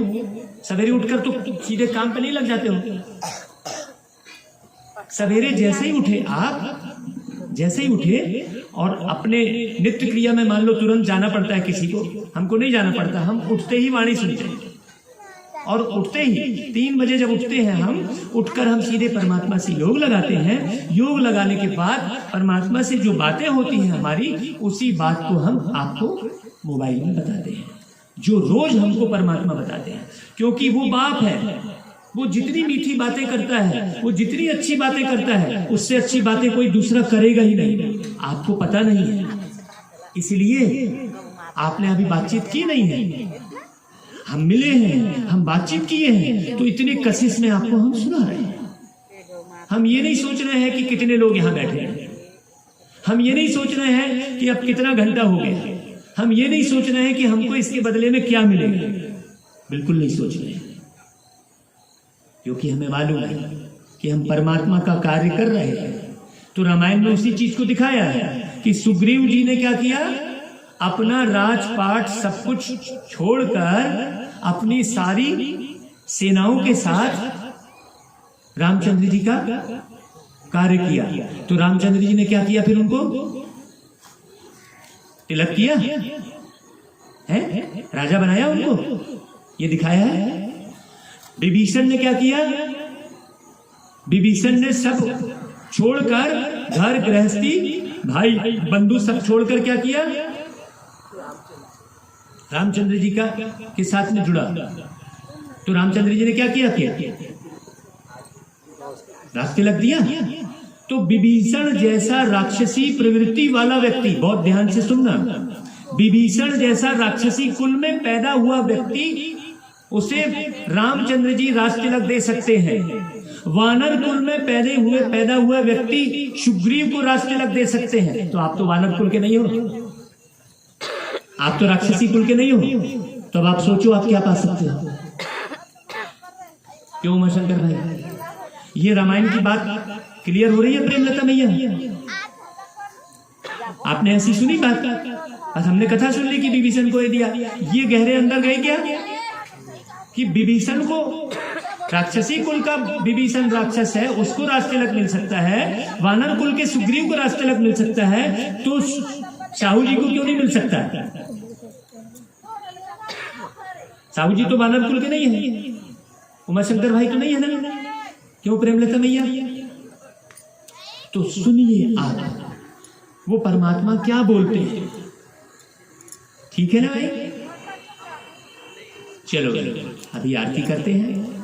सवेरे उठकर तो सीधे काम पे नहीं लग जाते हो। सवेरे जैसे ही उठे आप, जैसे ही उठे और अपने नित्य क्रिया में मान लो तुरंत जाना पड़ता है किसी को, हमको नहीं जाना पड़ता, हम उठते ही वाणी सुनते हैं। और उठते ही 3 बजे जब उठते हैं हम, उठकर हम सीधे परमात्मा से योग लगाते हैं। योग लगाने के बाद परमात्मा से जो बातें होती हैं हमारी, उसी बात को हम आपको मोबाइल में बताते हैं, जो रोज हमको परमात्मा बताते हैं। क्योंकि वो बाप है, वो जितनी मीठी बातें करता है, वो जितनी अच्छी बातें करता है, उससे अच्छी बातें कोई दूसरा करेगा ही नहीं। आपको पता नहीं है, इसलिए आपने अभी बातचीत की नहीं है। हम मिले हैं, हम बातचीत किए हैं, तो इतनी कशिश में आपको हम सुना रहे हैं। हम ये नहीं सोच रहे हैं कि कितने लोग यहाँ बैठे हैं, हम ये नहीं सोच रहे हैं कि अब कितना घंटा हो गया, हम ये नहीं सोच रहे हैं कि हमको इसके बदले में क्या मिलेगा, बिल्कुल नहीं सोच रहे हैं। क्योंकि हमें मालूम है कि हम परमात्मा का कार्य कर रहे हैं। तो रामायण में उसी चीज को दिखाया है कि सुग्रीव जी ने क्या किया, अपना राजपाट सब कुछ छोड़कर अपनी सारी सेनाओं के साथ रामचंद्र जी का कार्य किया। तो रामचंद्र जी ने क्या किया, फिर उनको तिलक किया है, राजा बनाया उनको, ये दिखाया है। विभीषण ने क्या किया, विभीषण ने सब छोड़कर, घर गृहस्थी भाई बंधु सब छोड़कर क्या किया, रामचंद्र जी का के साथ में जुड़ा। तो रामचंद्र जी ने क्या किया, रास्ते लग दिया। तो विभीषण जैसा राक्षसी प्रवृत्ति वाला व्यक्ति, बहुत ध्यान से सुनना, विभीषण जैसा राक्षसी कुल में पैदा हुआ व्यक्ति, उसे रामचंद्र जी राजतिलक दे सकते हैं। वानर कुल में पैदा हुआ व्यक्ति सुग्रीव को राजतिलक दे सकते हैं। तो आप तो वानर कुल के नहीं हो, आप तो राक्षसी कुल के नहीं हो, तो अब आप सोचो आप क्या पा सकते हो। क्यों उमाशंकर भाई, ये रामायण की बात क्लियर हो रही है प्रेमलता मैया? आपने ऐसी सुनी बात, बस हमने कथा सुन ली कि विभीषण को दिया। ये गहरे अंदर गए क्या कि विभीषण को, राक्षसी कुल का विभीषण राक्षस है, उसको राजतिलक मिल सकता है, वानर कुल के सुग्रीव को राजतिलक मिल सकता है, तो साहू जी को क्यों नहीं मिल सकता? साहू जी तो मानव कुल के नहीं है, उमाशंकर भाई तो नहीं है ना, क्यों प्रेमलता मैया? तो सुनिए आप वो परमात्मा क्या बोलते हैं, ठीक है ना भाई? चलो अभी आरती करते हैं।